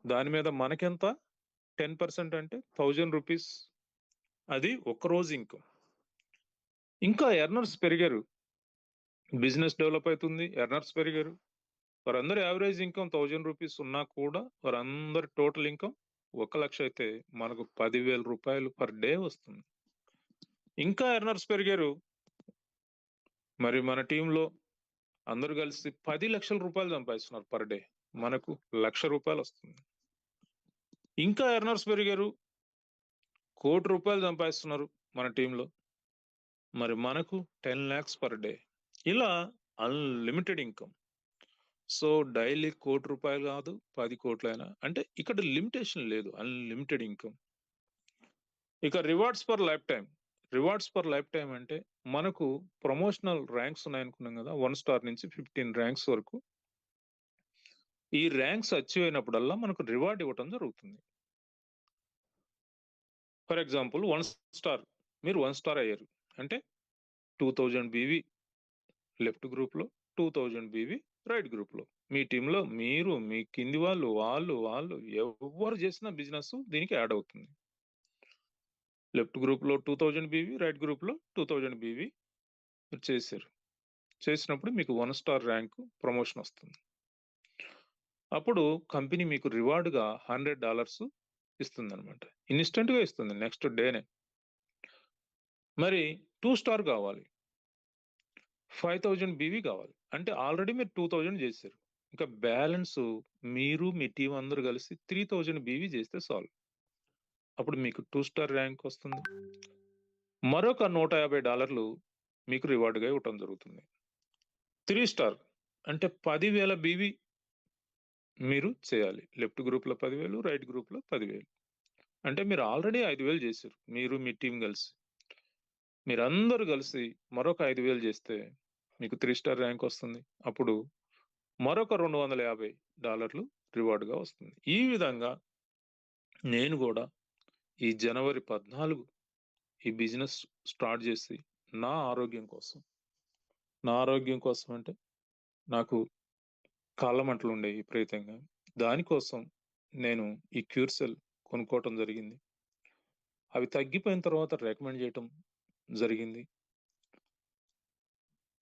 దాని మీద మనకెంత? 10% అంటే 1,000 రూపీస్. అది ఒక్కరోజు ఇన్కమ్. ఇంకా ఎర్నర్స్ పెరిగారు, బిజినెస్ డెవలప్ అవుతుంది, ఎర్నర్స్ పెరిగారు. వారందరూ యావరేజ్ ఇన్కమ్ 1,000 రూపీస్ ఉన్నా కూడా వారందరు టోటల్ ఇన్కమ్ 1,00,000 అయితే మనకు 10,000 రూపాయలు పర్ డే వస్తుంది. ఇంకా ఎర్నర్స్ పెరిగారు, మరి మన టీంలో అందరూ కలిసి 10 లక్షల రూపాయలు సంపాదిస్తున్నారు పర్ డే, మనకు 1,00,000 రూపాయలు వస్తుంది. ఇంకా ఎర్నర్స్ పెరిగారు, 1,00,00,000 రూపాయలు సంపాదిస్తున్నారు మన టీంలో, మరి మనకు 10 lakhs పర్ డే. ఇలా అన్లిమిటెడ్ ఇన్కమ్. సో డైలీ 1,00,00,000 రూపాయలు కాదు, 10 కోట్లైనా, అంటే ఇక్కడ లిమిటేషన్ లేదు, అన్లిమిటెడ్ ఇన్కమ్. ఇక rewards per life time. Rewards per life time అంటే మనకు ప్రమోషనల్ ర్యాంక్స్ ఉన్నాయనుకున్నాం కదా, 1 స్టార్ నుంచి 15 ర్యాంక్స్ వరకు. ఈ ర్యాంక్స్ అచీవ్ అయినప్పుడల్లా మనకు రివార్డ్ ఇవ్వటం జరుగుతుంది. ఫర్ ఎగ్జాంపుల్ 1 స్టార్, మీరు 1 స్టార్ అయ్యారు అంటే 2,000 బీవీ లెఫ్ట్ గ్రూప్ లో, 2,000 బీవీ రైట్ గ్రూప్ లో. మీ టీంలో మీరు, మీ కింది వాళ్ళు ఎవరు చేసిన బిజినెస్ దీనికి యాడ్ అవుతుంది. లెఫ్ట్ గ్రూప్ లో 2,000 బీవీ, రైట్ గ్రూప్ లో 2,000 బీవీ మీరు చేశారు. చేసినప్పుడు మీకు 1 స్టార్ ర్యాంక్ ప్రమోషన్ వస్తుంది. అప్పుడు కంపెనీ మీకు రివార్డ్‌గా $100 ఇస్తుందన్నమాట. ఇన్‌స్టంట్‌గా ఇస్తుంది నెక్స్ట్ డేనే. మరి 2 స్టార్ కావాలి. 5000 బీవీ కావాలి. అంటే ఆల్రెడీ మీరు 2000 చేశారు. ఇంకా బ్యాలెన్స్ మీరు మీ టీమ్ అందరూ కలిసి 3000 బీవీ చేస్తే చాలు. అప్పుడు మీకు 2 స్టార్ ర్యాంక్ వస్తుంది. మరొక $150 మీకు రివార్డ్‌గా ఇవ్వటం జరుగుతుంది. 3 స్టార్ అంటే 10,000 బీవీ మీరు చేయాలి. లెఫ్ట్ గ్రూప్‌లో 10,000, రైట్ గ్రూప్‌లో 10,000. అంటే మీరు ఆల్రెడీ 5,000 చేశారు. మీరు మీ టీమ్ కలిసి. మీరందరూ కలిసి మరొక 5,000 చేస్తే మీకు 3 స్టార్ ర్యాంక్ వస్తుంది. అప్పుడు మరొక $250 రివార్డ్‌గా వస్తుంది. ఈ విధంగా నేను కూడా ఈ జనవరి 14 ఈ బిజినెస్ స్టార్ట్ చేసి నా ఆరోగ్యం కోసం అంటే నాకు కాళ్ళ మంటలు ఉండేవి విపరీతంగా. దానికోసం నేను ఈ క్యూర్సెల్ కొనుక్కోవటం జరిగింది. అవి తగ్గిపోయిన తర్వాత రికమెండ్ చేయటం జరిగింది.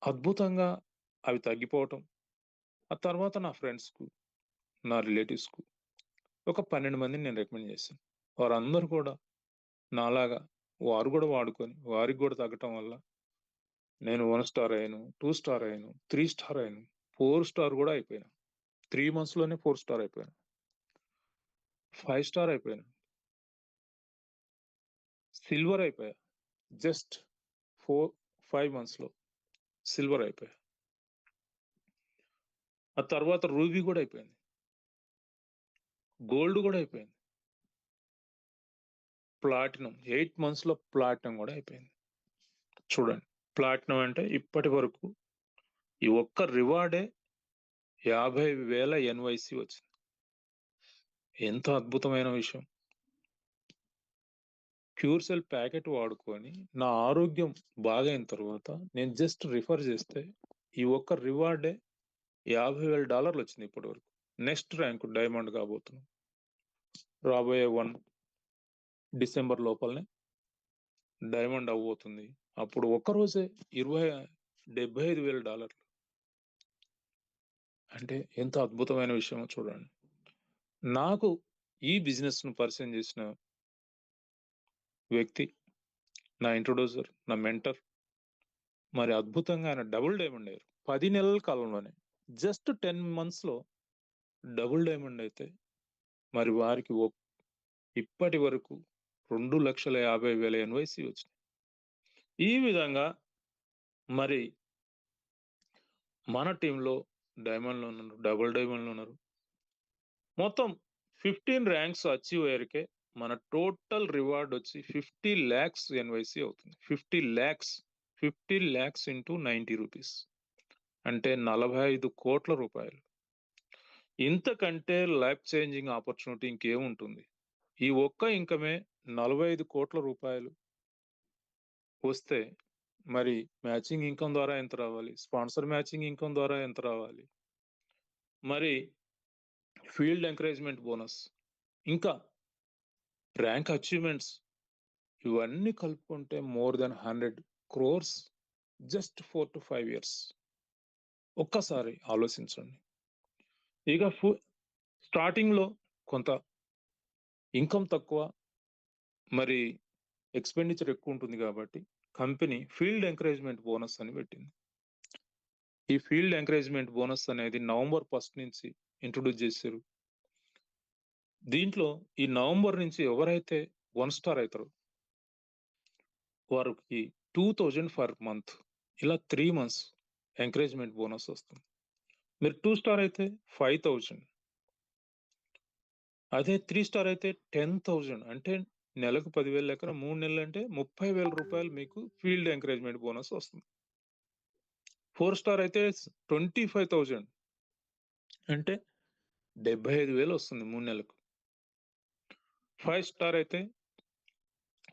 అద్భుతంగా అవి తగ్గిపోవటం. ఆ తర్వాత నా ఫ్రెండ్స్‌కు, నా రిలేటివ్స్‌కు ఒక 12 మందిని నేను రికమెండ్ చేశాను. వారందరూ కూడా నాలాగా వారు కూడా వాడుకొని వారికి కూడా తగ్గటం వల్ల నేను 1 స్టార్ అయ్యాను, 2 స్టార్ అయ్యాను, 3 స్టార్ అయ్యాను, 4 స్టార్ కూడా అయిపోయాను. 3 మంత్స్‌లోనే 4 స్టార్ అయిపోయాను. 5 స్టార్ అయిపోయాను. సిల్వర్ అయిపోయా. జస్ట్ 5 మంత్స్‌లో సిల్వర్ అయిపోయా. ఆ తర్వాత రూబీ కూడా అయిపోయింది. గోల్డ్ కూడా అయిపోయింది. ప్లాటినం 8 మంత్స్‌లో ప్లాటినం కూడా అయిపోయింది. చూడండి, ప్లాటినం అంటే ఇప్పటి వరకు ఈ ఒక్క రివార్డే 50,000 ఎన్‌వైసీ వచ్చింది. ఎంత అద్భుతమైన విషయం. క్యూర్సెల్ ప్యాకెట్ వాడుకొని నా ఆరోగ్యం బాగైన తర్వాత నేను జస్ట్ రిఫర్ చేస్తే ఈ ఒక్క రివార్డే $50,000 వచ్చింది ఇప్పటి వరకు. నెక్స్ట్ ర్యాంక్ డైమండ్ కాబోతున్నాం. రాబోయే 1 డిసెంబర్ లోపలనే డైమండ్ అవ్వబోతుంది. అప్పుడు ఒక్కరోజే $75,000. అంటే ఎంత అద్భుతమైన విషయమో చూడండి. నాకు ఈ బిజినెస్‌ను పరిచయం చేసిన వ్యక్తి, నా ఇంట్రొడ్యూసర్, నా మెంటర్. మరి అద్భుతంగా ఆయన డబుల్ డైమండ్ అయ్యారు. 10 నెలల కాలంలోనే. జస్ట్ 10 మంత్స్‌లో డబుల్ డైమండ్ అయితే మరి వారికి ఇప్పటి వరకు 2,50,000 ఎన్‌వైసీ వచ్చినాయి. ఈ విధంగా మరి మన టీంలో డైమండ్‌లో ఉన్నారు, డబుల్ డైమండ్‌లో ఉన్నారు. మొత్తం 15 ర్యాంక్స్ అచీవ్ అయ్యారికే మన టోటల్ రివార్డ్ వచ్చి 50 లాక్స్ ఎన్‌వైసీ అవుతుంది. 50 లాక్స్ ఇంటూ ₹90 అంటే 45 కోట్ల రూపాయలు. ఇంతకంటే లైఫ్ చేంజింగ్ ఆపర్చునిటీ ఇంకేముంటుంది? ఈ ఒక్క ఇన్కమే 45 కోట్ల రూపాయలు వస్తే మరి మ్యాచింగ్ ఇన్కమ్ ద్వారా ఎంత రావాలి? స్పాన్సర్ మ్యాచింగ్ ఇన్కమ్ ద్వారా ఎంత రావాలి? మరి ఫీల్డ్ ఎంకరేజ్‌మెంట్ బోనస్, ఇంకా ర్యాంక్ అచీవ్‌మెంట్స్ ఇవన్నీ కలుపుకుంటే more than 100 crores just 4-5 years. ఒక్కసారి ఆలోచించండి. ఇక స్టార్టింగ్‌లో కొంత ఇన్కమ్ తక్కువ, మరి ఎక్స్‌పెండిచర్ ఎక్కువ ఉంటుంది కాబట్టి కంపెనీ ఫీల్డ్ ఎంకరేజ్‌మెంట్ బోనస్ అని పెట్టింది. ఈ ఫీల్డ్ ఎంకరేజ్‌మెంట్ బోనస్ అనేది నవంబర్ 1 నుంచి ఇంట్రొడ్యూస్ చేశారు. దీంట్లో ఈ నవంబర్ నుంచి ఎవరైతే 1 స్టార్ అవుతారో వారికి 2,000 పర్ మంత్, ఇలా 3 మంత్స్ ఎంకరేజ్‌మెంట్ బోనస్ వస్తుంది. మీరు 2 స్టార్ అయితే 5,000, అదే 3 స్టార్ అయితే 10,000. అంటే నెలకు 10,000 లెక్కన 3 నెలలు అంటే ₹30,000 మీకు ఫీల్డ్ ఎంకరేజ్‌మెంట్ బోనస్ వస్తుంది. 4 స్టార్ అయితే 25,000 అంటే 75,000 వస్తుంది 3 నెలలకు. 5 స్టార్ అయితే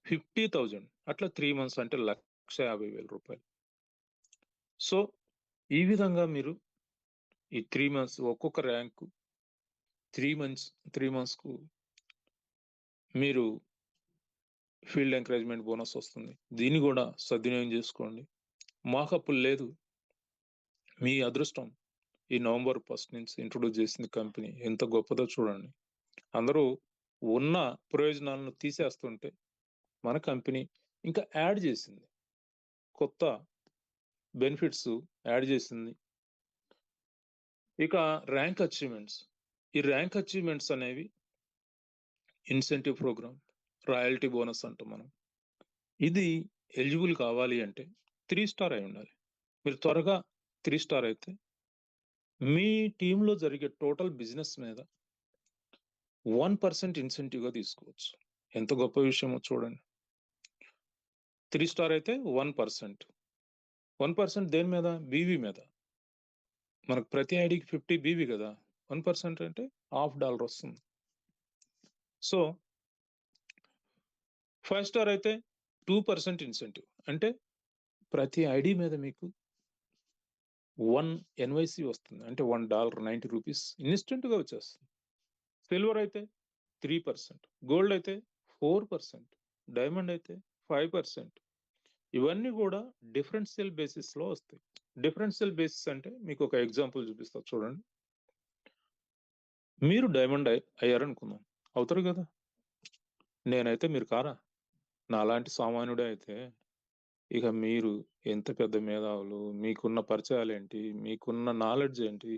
50,000 అట్లా 3 మంత్స్ అంటే ₹1,50,000. సో ఈ విధంగా మీరు ఈ 3 మంత్స్ ఒక్కొక్క ర్యాంకు 3 మంత్స్‌కు మీరు ఫీల్డ్ ఎంకరేజ్‌మెంట్ బోనస్ వస్తుంది. దీన్ని కూడా సద్వినియోగం చేసుకోండి. మాకప్పుడు లేదు. మీ అదృష్టం ఈ నవంబర్ 1 నుంచి ఇంట్రొడ్యూస్ చేసింది కంపెనీ ఎంత గొప్పదో చూడండి. అందరూ ఉన్న ప్రయోజనాలను తీసేస్తుంటే మన కంపెనీ ఇంకా యాడ్ చేసింది, కొత్త బెనిఫిట్స్ యాడ్ చేసింది. ఇక ర్యాంక్ అచీవ్మెంట్స్, ఈ ర్యాంక్ అచీవ్మెంట్స్ అనేవి ఇన్సెంటివ్ ప్రోగ్రామ్, రాయల్టీ బోనస్ అంటాం మనం. ఇది ఎలిజిబుల్ కావాలి అంటే 3 స్టార్ అయి ఉండాలి. మీరు త్వరగా 3 స్టార్ అయితే మీ టీంలో జరిగే టోటల్ బిజినెస్ మీద 1% ఇన్సెంటివ్గా తీసుకోవచ్చు. ఎంత గొప్ప విషయమో చూడండి. 3 స్టార్ అయితే 1%. 1% దేని మీద? బీవీ మీద. మనకు ప్రతి ఐడికి 50 బీవీ కదా, 1% అంటే $50 వస్తుంది. సో 5 స్టార్ అయితే 2% ఇన్సెంటివ్, అంటే ప్రతి ఐడి మీద మీకు 1 NYC వస్తుంది, అంటే $1.90 ఇన్స్టెంట్గా వచ్చేస్తుంది. సిల్వర్ అయితే 3%, గోల్డ్ అయితే 4%, డైమండ్ అయితే 5%. ఇవన్నీ కూడా డిఫరెన్షియల్ బేసిస్లో వస్తాయి. డిఫరెన్షియల్ బేసిస్ అంటే మీకు ఒక ఎగ్జాంపుల్ చూపిస్తా చూడండి. మీరు డైమండ్ అయ్యారనుకుందాం, అవుతారు కదా. నేనైతే మీరు కారా, నాలాంటి సామాన్యుడే అయితే ఇక మీరు ఎంత పెద్ద మేధావులు, మీకున్న పరిచయాలు ఏంటి, మీకున్న నాలెడ్జ్ ఏంటి.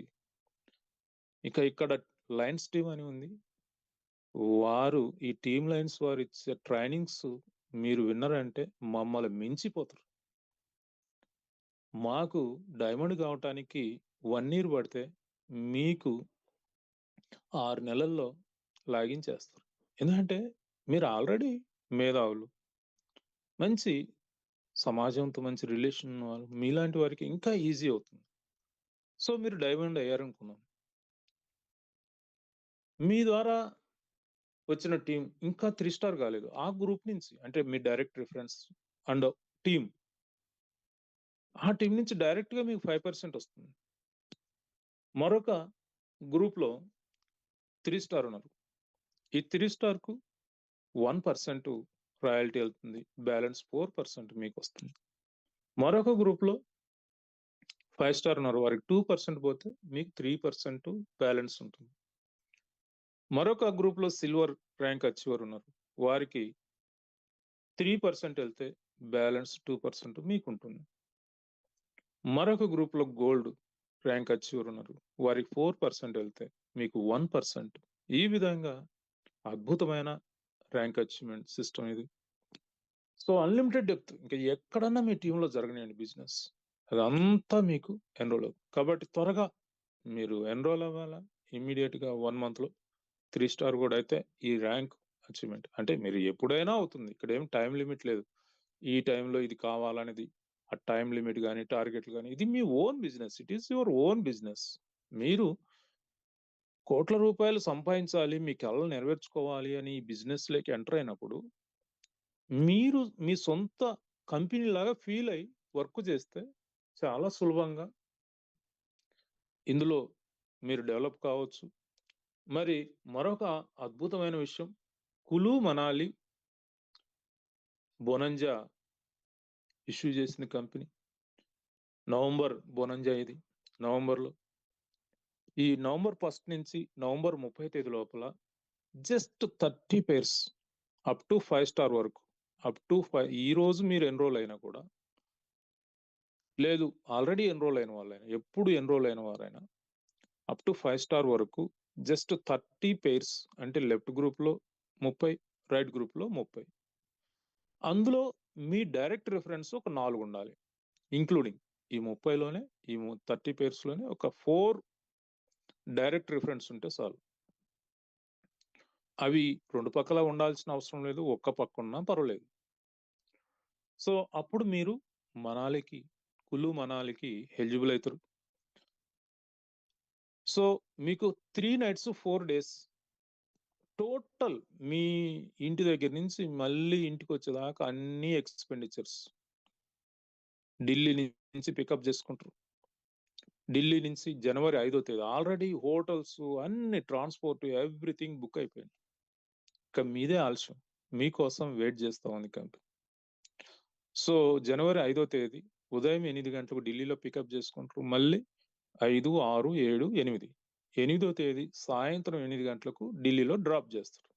ఇక ఇక్కడ లయన్స్ టీమ్ అని ఉంది, వారు ఈ టీమ్ లైన్స్ వారు ఇచ్చే ట్రైనింగ్స్ మీరు విన్నారంటే మమ్మల్ని మించిపోతారు. మాకు డైమండ్ కావటానికి 1 year పడితే మీకు 6 నెలల్లో లాగించేస్తారు. ఎందుకంటే మీరు ఆల్రెడీ మేధావులు, మంచి సమాజంతో మంచి రిలేషన్ ఉన్న వాళ్ళు, మీలాంటి వారికి ఇంకా ఈజీ అవుతుంది. సో మీరు డైమండ్ అయ్యారనుకున్నాం, మీ ద్వారా వచ్చిన టీం ఇంకా 3 స్టార్ కాలేదు, ఆ గ్రూప్ నుంచి అంటే మీ డైరెక్ట్ రిఫరెన్స్ అండ్ టీమ్, ఆ టీం నుంచి డైరెక్ట్గా మీకు 5% వస్తుంది. మరొక గ్రూప్లో 3 స్టార్ ఉన్నారు, ఈ 3 స్టార్కు 1% రాయల్టీ వెళ్తుంది, బ్యాలెన్స్ 4% మీకు వస్తుంది. మరొక గ్రూప్లో 5 స్టార్ ఉన్నారు, వారికి 2% పోతే మీకు 3% బ్యాలెన్స్ ఉంటుంది. మరొక గ్రూప్లో సిల్వర్ ర్యాంక్ అచీవర్ ఉన్నారు, వారికి 3% వెళ్తే బ్యాలెన్స్ 2% మీకు ఉంటుంది. మరొక గ్రూప్లో గోల్డ్ ర్యాంక్ అచీవర్ ఉన్నారు, వారికి 4% వెళ్తే మీకు 1%. ఈ విధంగా అద్భుతమైన ర్యాంక్ అచీవ్మెంట్ సిస్టమ్ ఇది. సో అన్లిమిటెడ్ డెప్త్, ఇంకా ఎక్కడన్నా మీ టీంలో జరగనియండి బిజినెస్, అదంతా మీకు ఎన్రోల్ అవుతుంది. కాబట్టి త్వరగా మీరు ఎన్రోల్ అవ్వాలా, ఇమ్మీడియట్గా 1 monthలో 3 స్టార్ కూడా అయితే ఈ ర్యాంక్ అచీవ్మెంట్ అంటే మీరు ఎప్పుడైనా అవుతుంది. ఇక్కడ ఏం టైం లిమిట్ లేదు, ఈ టైంలో ఇది కావాలనేది ఆ టైం లిమిట్ కానీ టార్గెట్లు కానీ. ఇది మీ own business, it is your own business. మీరు కోట్ల రూపాయలు సంపాదించాలి, మీ కళలు నెరవేర్చుకోవాలి అని ఈ బిజినెస్లోకి ఎంటర్ అయినప్పుడు మీరు మీ సొంత కంపెనీ లాగా ఫీల్ అయ్యి వర్క్ చేస్తే చాలా సులభంగా ఇందులో మీరు డెవలప్ కావచ్చు. మరి మరొక అద్భుతమైన విషయం, కులు మనాలి బొనంజా ఇష్యూ చేసింది కంపెనీ. నవంబర్ బొనంజా ఇది నవంబర్లో. ఈ నవంబర్ 1 నుంచి నవంబర్ 30 లోపల just 30 pairs up to 5 star వరకు, అప్ టు 5. ఈ రోజు మీరు ఎన్రోల్ అయినా కూడా లేదు, ఆల్రెడీ ఎన్రోల్ అయిన వాళ్ళైనా, ఎప్పుడు ఎన్రోల్ అయిన వారైనా అప్ టు 5 స్టార్ వరకు జస్ట్ 30 pairs, అంటే లెఫ్ట్ గ్రూప్లో 30, రైట్ గ్రూప్లో 30. అందులో మీ డైరెక్ట్ రిఫరెన్స్ ఒక 4 ఉండాలి, ఇంక్లూడింగ్ ఈ 30లోనే, ఈ 30 pairsలోనే ఒక 4 డైరెక్ట్ రిఫరెన్స్ ఉంటే చాలు. అవి 2 పక్కల ఉండాల్సిన అవసరం లేదు, ఒక్క పక్క ఉన్నా పర్వాలేదు. సో అప్పుడు మీరు మనాలికి, కులు మనాలికి ఎలిజిబుల్ అవుతారు. సో మీకు 3 nights 4 days టోటల్ మీ ఇంటి దగ్గర నుంచి మళ్ళీ ఇంటికి వచ్చేదాకా అన్ని ఎక్స్పెండిచర్స్. ఢిల్లీ నుంచి పికప్ చేసుకుంటారు, ఢిల్లీ నుంచి జనవరి 5వ తేదీ ఆల్రెడీ హోటల్స్ అన్ని, ట్రాన్స్పోర్ట్, ఎవ్రీథింగ్ బుక్ అయిపోయింది. ఇక మీదే ఆలస్యం, మీకోసం వెయిట్ చేస్తా ఉంది కంపెనీ. సో జనవరి 5వ తేదీ ఉదయం 8 గంటలకు ఢిల్లీలో పికప్ చేసుకుంటారు. మళ్ళీ 5, 6, 7, 8 8వ తేదీ సాయంత్రం 8 గంటలకు ఢిల్లీలో డ్రాప్ చేస్తారు.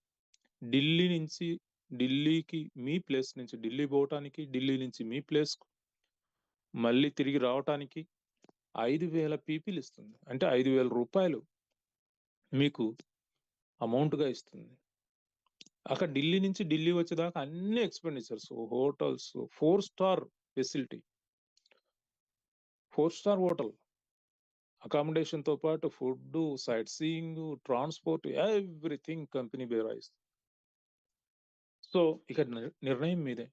ఢిల్లీ నుంచి ఢిల్లీకి మీ ప్లేస్ నుంచి ఢిల్లీ పోవటానికి, ఢిల్లీ నుంచి మీ ప్లేస్కు మళ్ళీ తిరిగి రావటానికి 5,000 పీపీలు ఇస్తుంది. అంటే 5,000 రూపాయలు మీకు అమౌంట్గా ఇస్తుంది. అక్కడ ఢిల్లీ నుంచి ఢిల్లీ వచ్చేదాకా అన్ని expenditures, hotels, 4 star facility, 4 star hotel accommodation తో పాటు food, sightseeing, transport, everything company బేరాయిస్తుంది. సో ఇక నిర్ణయం మీదే.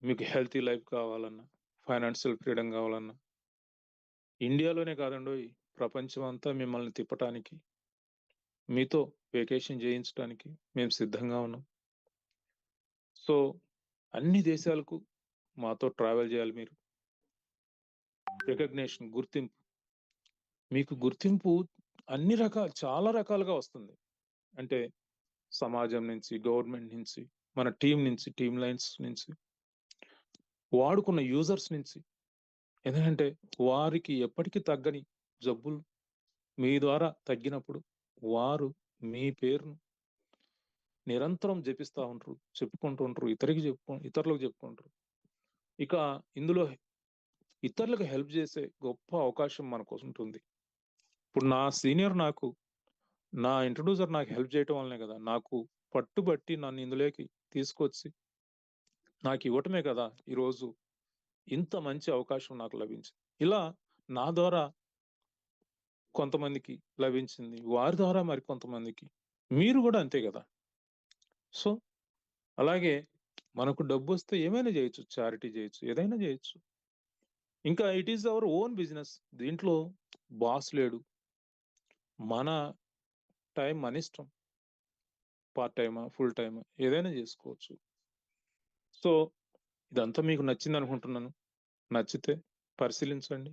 మీకు హెల్తీ లైఫ్ కావాలన్నా, ఫైనాన్షియల్ ఫ్రీడమ్ కావాలన్నా, ఇండియాలోనే కాదండి, ప్రపంచం అంతా మిమ్మల్ని తిప్పటానికి, మీతో వెకేషన్ చేయించడానికి మేము సిద్ధంగా ఉన్నాం. సో అన్ని దేశాలకు మాతో ట్రావెల్ చేయాలి. మీరు రికగ్నేషన్, గుర్తింపు, మీకు గుర్తింపు అన్ని చాలా రకాలుగా వస్తుంది. అంటే సమాజం నుంచి, గవర్నమెంట్ నుంచి, మన టీం నుంచి, టీమ్ లైన్స్ నుంచి, వాడుకున్న యూజర్స్ నుంచి. ఎందుకంటే వారికి ఎప్పటికీ తగ్గని జబ్బులు మీ ద్వారా తగ్గినప్పుడు వారు మీ పేరును నిరంతరం జపిస్తూ ఉంటారు, చెప్పుకుంటూ ఉంటారు, ఇతరులకు చెప్పుకుంటారు. ఇక ఇందులో ఇతరులకు హెల్ప్ చేసే గొప్ప అవకాశం మనకు ఉంటుంది. ఇప్పుడు నా సీనియర్ నా ఇంట్రడ్యూసర్ నాకు హెల్ప్ చేయటం వల్లనే కదా, నాకు పట్టుబట్టి నన్ను ఇందులోకి తీసుకొచ్చి నాకు ఇవ్వటమే కదా ఈరోజు ఇంత మంచి అవకాశం నాకు లభించింది. ఇలా నా ద్వారా కొంతమందికి లభించింది, వారి ద్వారా మరి కొంతమందికి, మీరు కూడా అంతే కదా. సో అలాగే మనకు డబ్బు వస్తే ఏమైనా చేయొచ్చు, చారిటీ చేయొచ్చు, ఏదైనా చేయొచ్చు. ఇంకా it is our own business. దీంట్లో బాస్ లేడు, మన టైం మన ఇష్టం, పార్ట్ టైమా, ఫుల్ టైమా, ఏదైనా చేసుకోవచ్చు. సో ఇదంతా మీకు నచ్చింది అనుకుంటున్నాను. నచ్చితే పరిశీలించండి.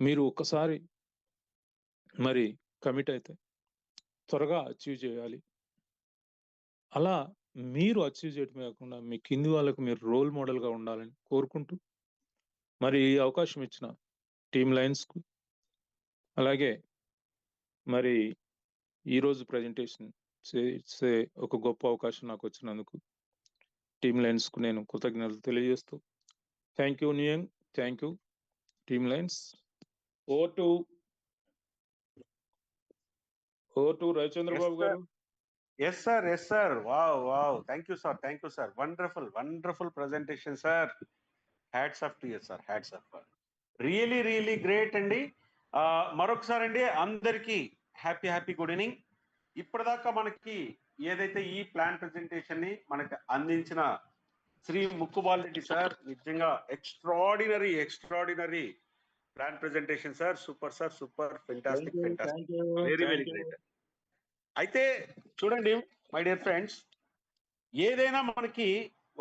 మీరు ఒక్కసారి మరి కమిట్ అయితే త్వరగా అచీవ్ చేయాలి. అలా మీరు అచీవ్ చేయడమే కాకుండా మీ కింది వాళ్ళకు మీరు రోల్ మోడల్గా ఉండాలని కోరుకుంటూ, మరి ఈ అవకాశం ఇచ్చిన టీమ్ లైన్స్కు, అలాగే మరి ఈరోజు ప్రజెంటేషన్ చేసే ఒక గొప్ప అవకాశం నాకు వచ్చినందుకు టీమ్ లైన్స్కు నేను కృతజ్ఞతలు తెలియజేస్తూ, థ్యాంక్ యూ నియంగ్, thank you team lions. Over to Ravichandrababu గారు. Yes sir. Wow. Thank you sir. Wonderful presentation sir. Hats off to you sir, hats off. Really great అండి. మరొకసారి అండి అందరికీ హ్యాపీ గుడ్ ఈవినింగ్. ఇప్పటిదాకా మనకి ఏదైతే ఈ ప్లాన్ ప్రెజెంటేషన్ ని మనకి అందించిన శ్రీ ముక్కుబాల్ రెడ్డి సార్, నిజంగా extraordinary plan presentation sir. Super fantastic, very great. అయితే చూడండి మై డియర్ ఫ్రెండ్స్, ఏదైనా మనకి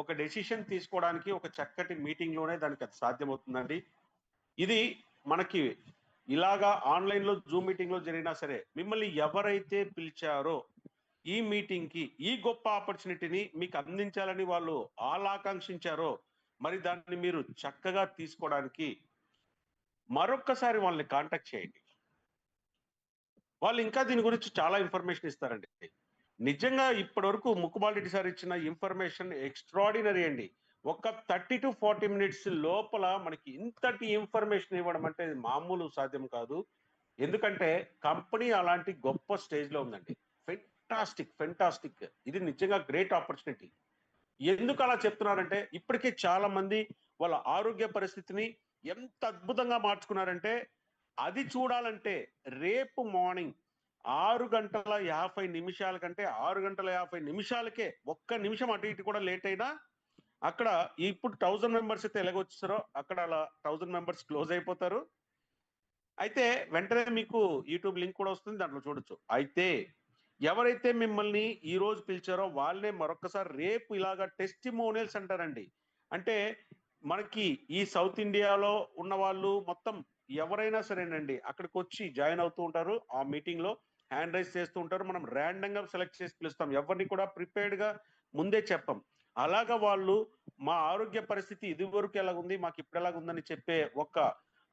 ఒక డెసిషన్ తీసుకోవడానికి ఒక చక్కటి మీటింగ్ లోనే దానికి అది సాధ్యమవుతుందండి. ఇది మనకి ఇలాగా ఆన్లైన్ లో జూమ్ మీటింగ్ లో జరిగినా సరే, మిమ్మల్ని ఎవరైతే పిలిచారో ఈ మీటింగ్ కి, ఈ గొప్ప ఆపర్చునిటీని మీకు అందించాలని వాళ్ళు ఆకాంక్షించారో, మరి దాన్ని మీరు చక్కగా తీసుకోవడానికి మరొక్కసారి వాళ్ళని కాంటాక్ట్ చేయండి. వాళ్ళు ఇంకా దీని గురించి చాలా ఇన్ఫర్మేషన్ ఇస్తారండి. నిజంగా ఇప్పటి వరకు ముక్కుబాల్ రెడ్డి సార్ ఇచ్చిన ఇన్ఫర్మేషన్ ఎక్స్ట్రాడినరీ అండి. ఒక 30 to 40 minutes లోపల మనకి ఇంతటి ఇన్ఫర్మేషన్ ఇవ్వడం అంటే మామూలు సాధ్యం కాదు. ఎందుకంటే కంపెనీ అలాంటి గొప్ప స్టేజ్ లో ఉందండి. ఫెంటాస్టిక్. ఇది నిజంగా గ్రేట్ ఆపర్చునిటీ. ఎందుకు అలా చెప్తున్నారంటే, ఇప్పటికే చాలా మంది వాళ్ళ ఆరోగ్య పరిస్థితిని ఎంత అద్భుతంగా మార్చుకున్నారంటే, అది చూడాలంటే రేపు మార్నింగ్ 6:50 కంటే 6:50 ఒక్క నిమిషం అటు ఇటు కూడా లేట్ అయినా అక్కడ ఇప్పుడు 1000 మెంబర్స్ అయితే ఎలాగొచ్చారో అక్కడ అలా 1000 మెంబర్స్ క్లోజ్ అయిపోతారు. అయితే వెంటనే మీకు యూట్యూబ్ లింక్ కూడా వస్తుంది, దాంట్లో చూడొచ్చు. అయితే ఎవరైతే మిమ్మల్ని ఈ రోజు పిలిచారో వాళ్ళే మరొకసారి రేపు ఇలాగా టెస్టిమోనియల్స్ అంటారండి. అంటే మనకి ఈ సౌత్ ఇండియాలో ఉన్న వాళ్ళు మొత్తం ఎవరైనా సరేనండి అక్కడికి వచ్చి జాయిన్ అవుతూ ఉంటారు. ఆ మీటింగ్ లో హ్యాండ్ రైజ్ చేస్తూ ఉంటారు. మనం ర్యాండమ్ గా సెలెక్ట్ చేసి పిలుస్తాం. ఎవరిని కూడా ప్రిపేర్డ్ గా ముందే చెప్పం. అలాగా వాళ్ళు మా ఆరోగ్య పరిస్థితి ఇదివరకు ఎలాగుంది, మాకు ఇప్పుడు ఎలాగుందని చెప్పే ఒక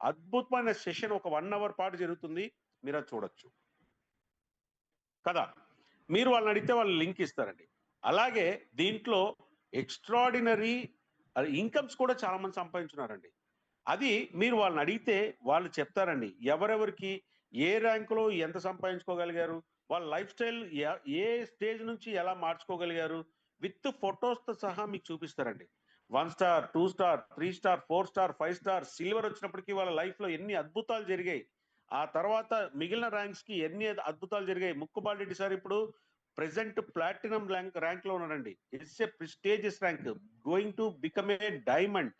అద్భుతమైన సెషన్ ఒక 1 అవర్ పాటు జరుగుతుంది. మీరు అది చూడొచ్చు కదా. మీరు వాళ్ళని అడిగితే వాళ్ళు లింక్ ఇస్తారండి. అలాగే దీంట్లో ఎక్స్ట్రాడినరీ ఇన్కమ్స్ కూడా చాలా మంది సంపాదించున్నారండి. అది మీరు వాళ్ళని అడిగితే వాళ్ళు చెప్తారండి. ఎవరెవరికి ఏ ర్యాంకులో ఎంత సంపాదించుకోగలిగారు, వాళ్ళ లైఫ్ స్టైల్ ఏ స్టేజ్ నుంచి ఎలా మార్చుకోగలిగారు, విత్ ఫొటోస్తో సహా మీకు చూపిస్తారండి. 1 star, 2 star, 3 star, 4 star, 5 star, silver వచ్చినప్పటికీ వాళ్ళ లైఫ్లో ఎన్ని అద్భుతాలు జరిగాయి, ఆ తర్వాత మిగిలిన ర్యాంక్స్ కి ఎన్ని అద్భుతాలు జరిగాయి. ముక్కుబాల్ రెడ్డి సార్ ఇప్పుడు ప్రెసెంట్ ప్లాటినం ర్యాంక్ లో ఉన్నారండి. It's a prestigious rank, going to become a diamond.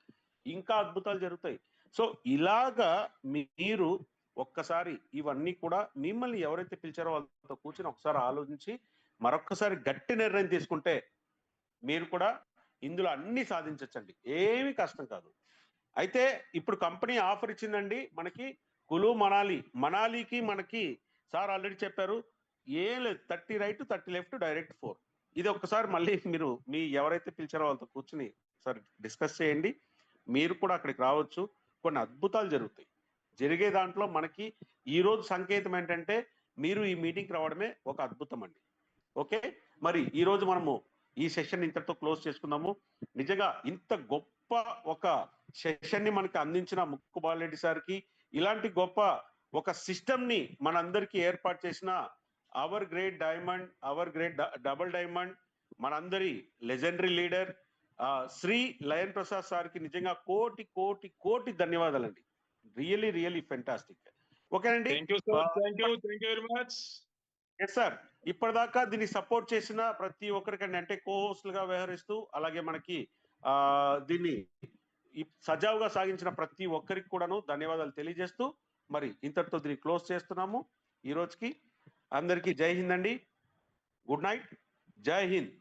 ఇంకా అద్భుతాలు జరుగుతాయి. సో ఇలాగా మీరు ఒక్కసారి ఇవన్నీ కూడా మిమ్మల్ని ఎవరైతే పిలిచారో వాళ్ళతో కూర్చొని ఒకసారి ఆలోచించి మరొక్కసారి గట్టి నిర్ణయం తీసుకుంటే మీరు కూడా ఇందులో అన్ని సాధించచ్చండి. ఏమీ కష్టం కాదు. అయితే ఇప్పుడు కంపెనీ ఆఫర్ ఇచ్చిందండి మనకి కులు మనాలికి మనకి సార్ ఆల్రెడీ చెప్పారు, ఏం లేదు 30 రైట్ 30 లెఫ్ట్ డైరెక్ట్ 4. ఇది ఒక్కసారి మళ్ళీ మీరు మీ ఎవరైతే పిలిచారో వాళ్ళతో కూర్చుని సార్ డిస్కస్ చేయండి. మీరు కూడా అక్కడికి రావచ్చు. కొన్ని అద్భుతాలు జరుగుతాయి. జరిగే దాంట్లో మనకి ఈ రోజు సంకేతం ఏంటంటే మీరు ఈ మీటింగ్కి రావడమే ఒక అద్భుతం అండి. ఓకే, మరి ఈ రోజు మనము ఈ సెషన్ ఇంతటితో క్లోజ్ చేసుకుందాము. నిజంగా ఇంత గొప్ప ఒక సెషన్ ని మనకి అందించిన ముక్కుబాల్ రెడ్డి సార్కి, ఇలాంటి గొప్ప ఒక సిస్టమ్ ని మనందరికీ ఏర్పాటు చేసిన our great diamond, our great double diamond, మనందరి legendary leader Shri lion Prasad సార్కి నిజంగా కోటి కోటి కోటి ధన్యవాదాలండి. Really fantastic. ఓకేనండి. Thank you sir, thank you very much. Yes sir, ఇప్పటిదాకా దీన్ని సపోర్ట్ చేసిన ప్రతి ఒక్కరికండి, అంటే కోహోస్ట్లుగా వ్యవహరిస్తూ అలాగే మనకి దీన్ని సజావుగా సాగించిన ప్రతి ఒక్కరికి కూడాను ధన్యవాదాలు తెలియజేస్తూ మరి ఇంతటితో దీన్ని క్లోజ్ చేస్తున్నాము ఈ రోజుకి. అందరికీ జై హింద్ అండి. గుడ్ నైట్, జై హింద్.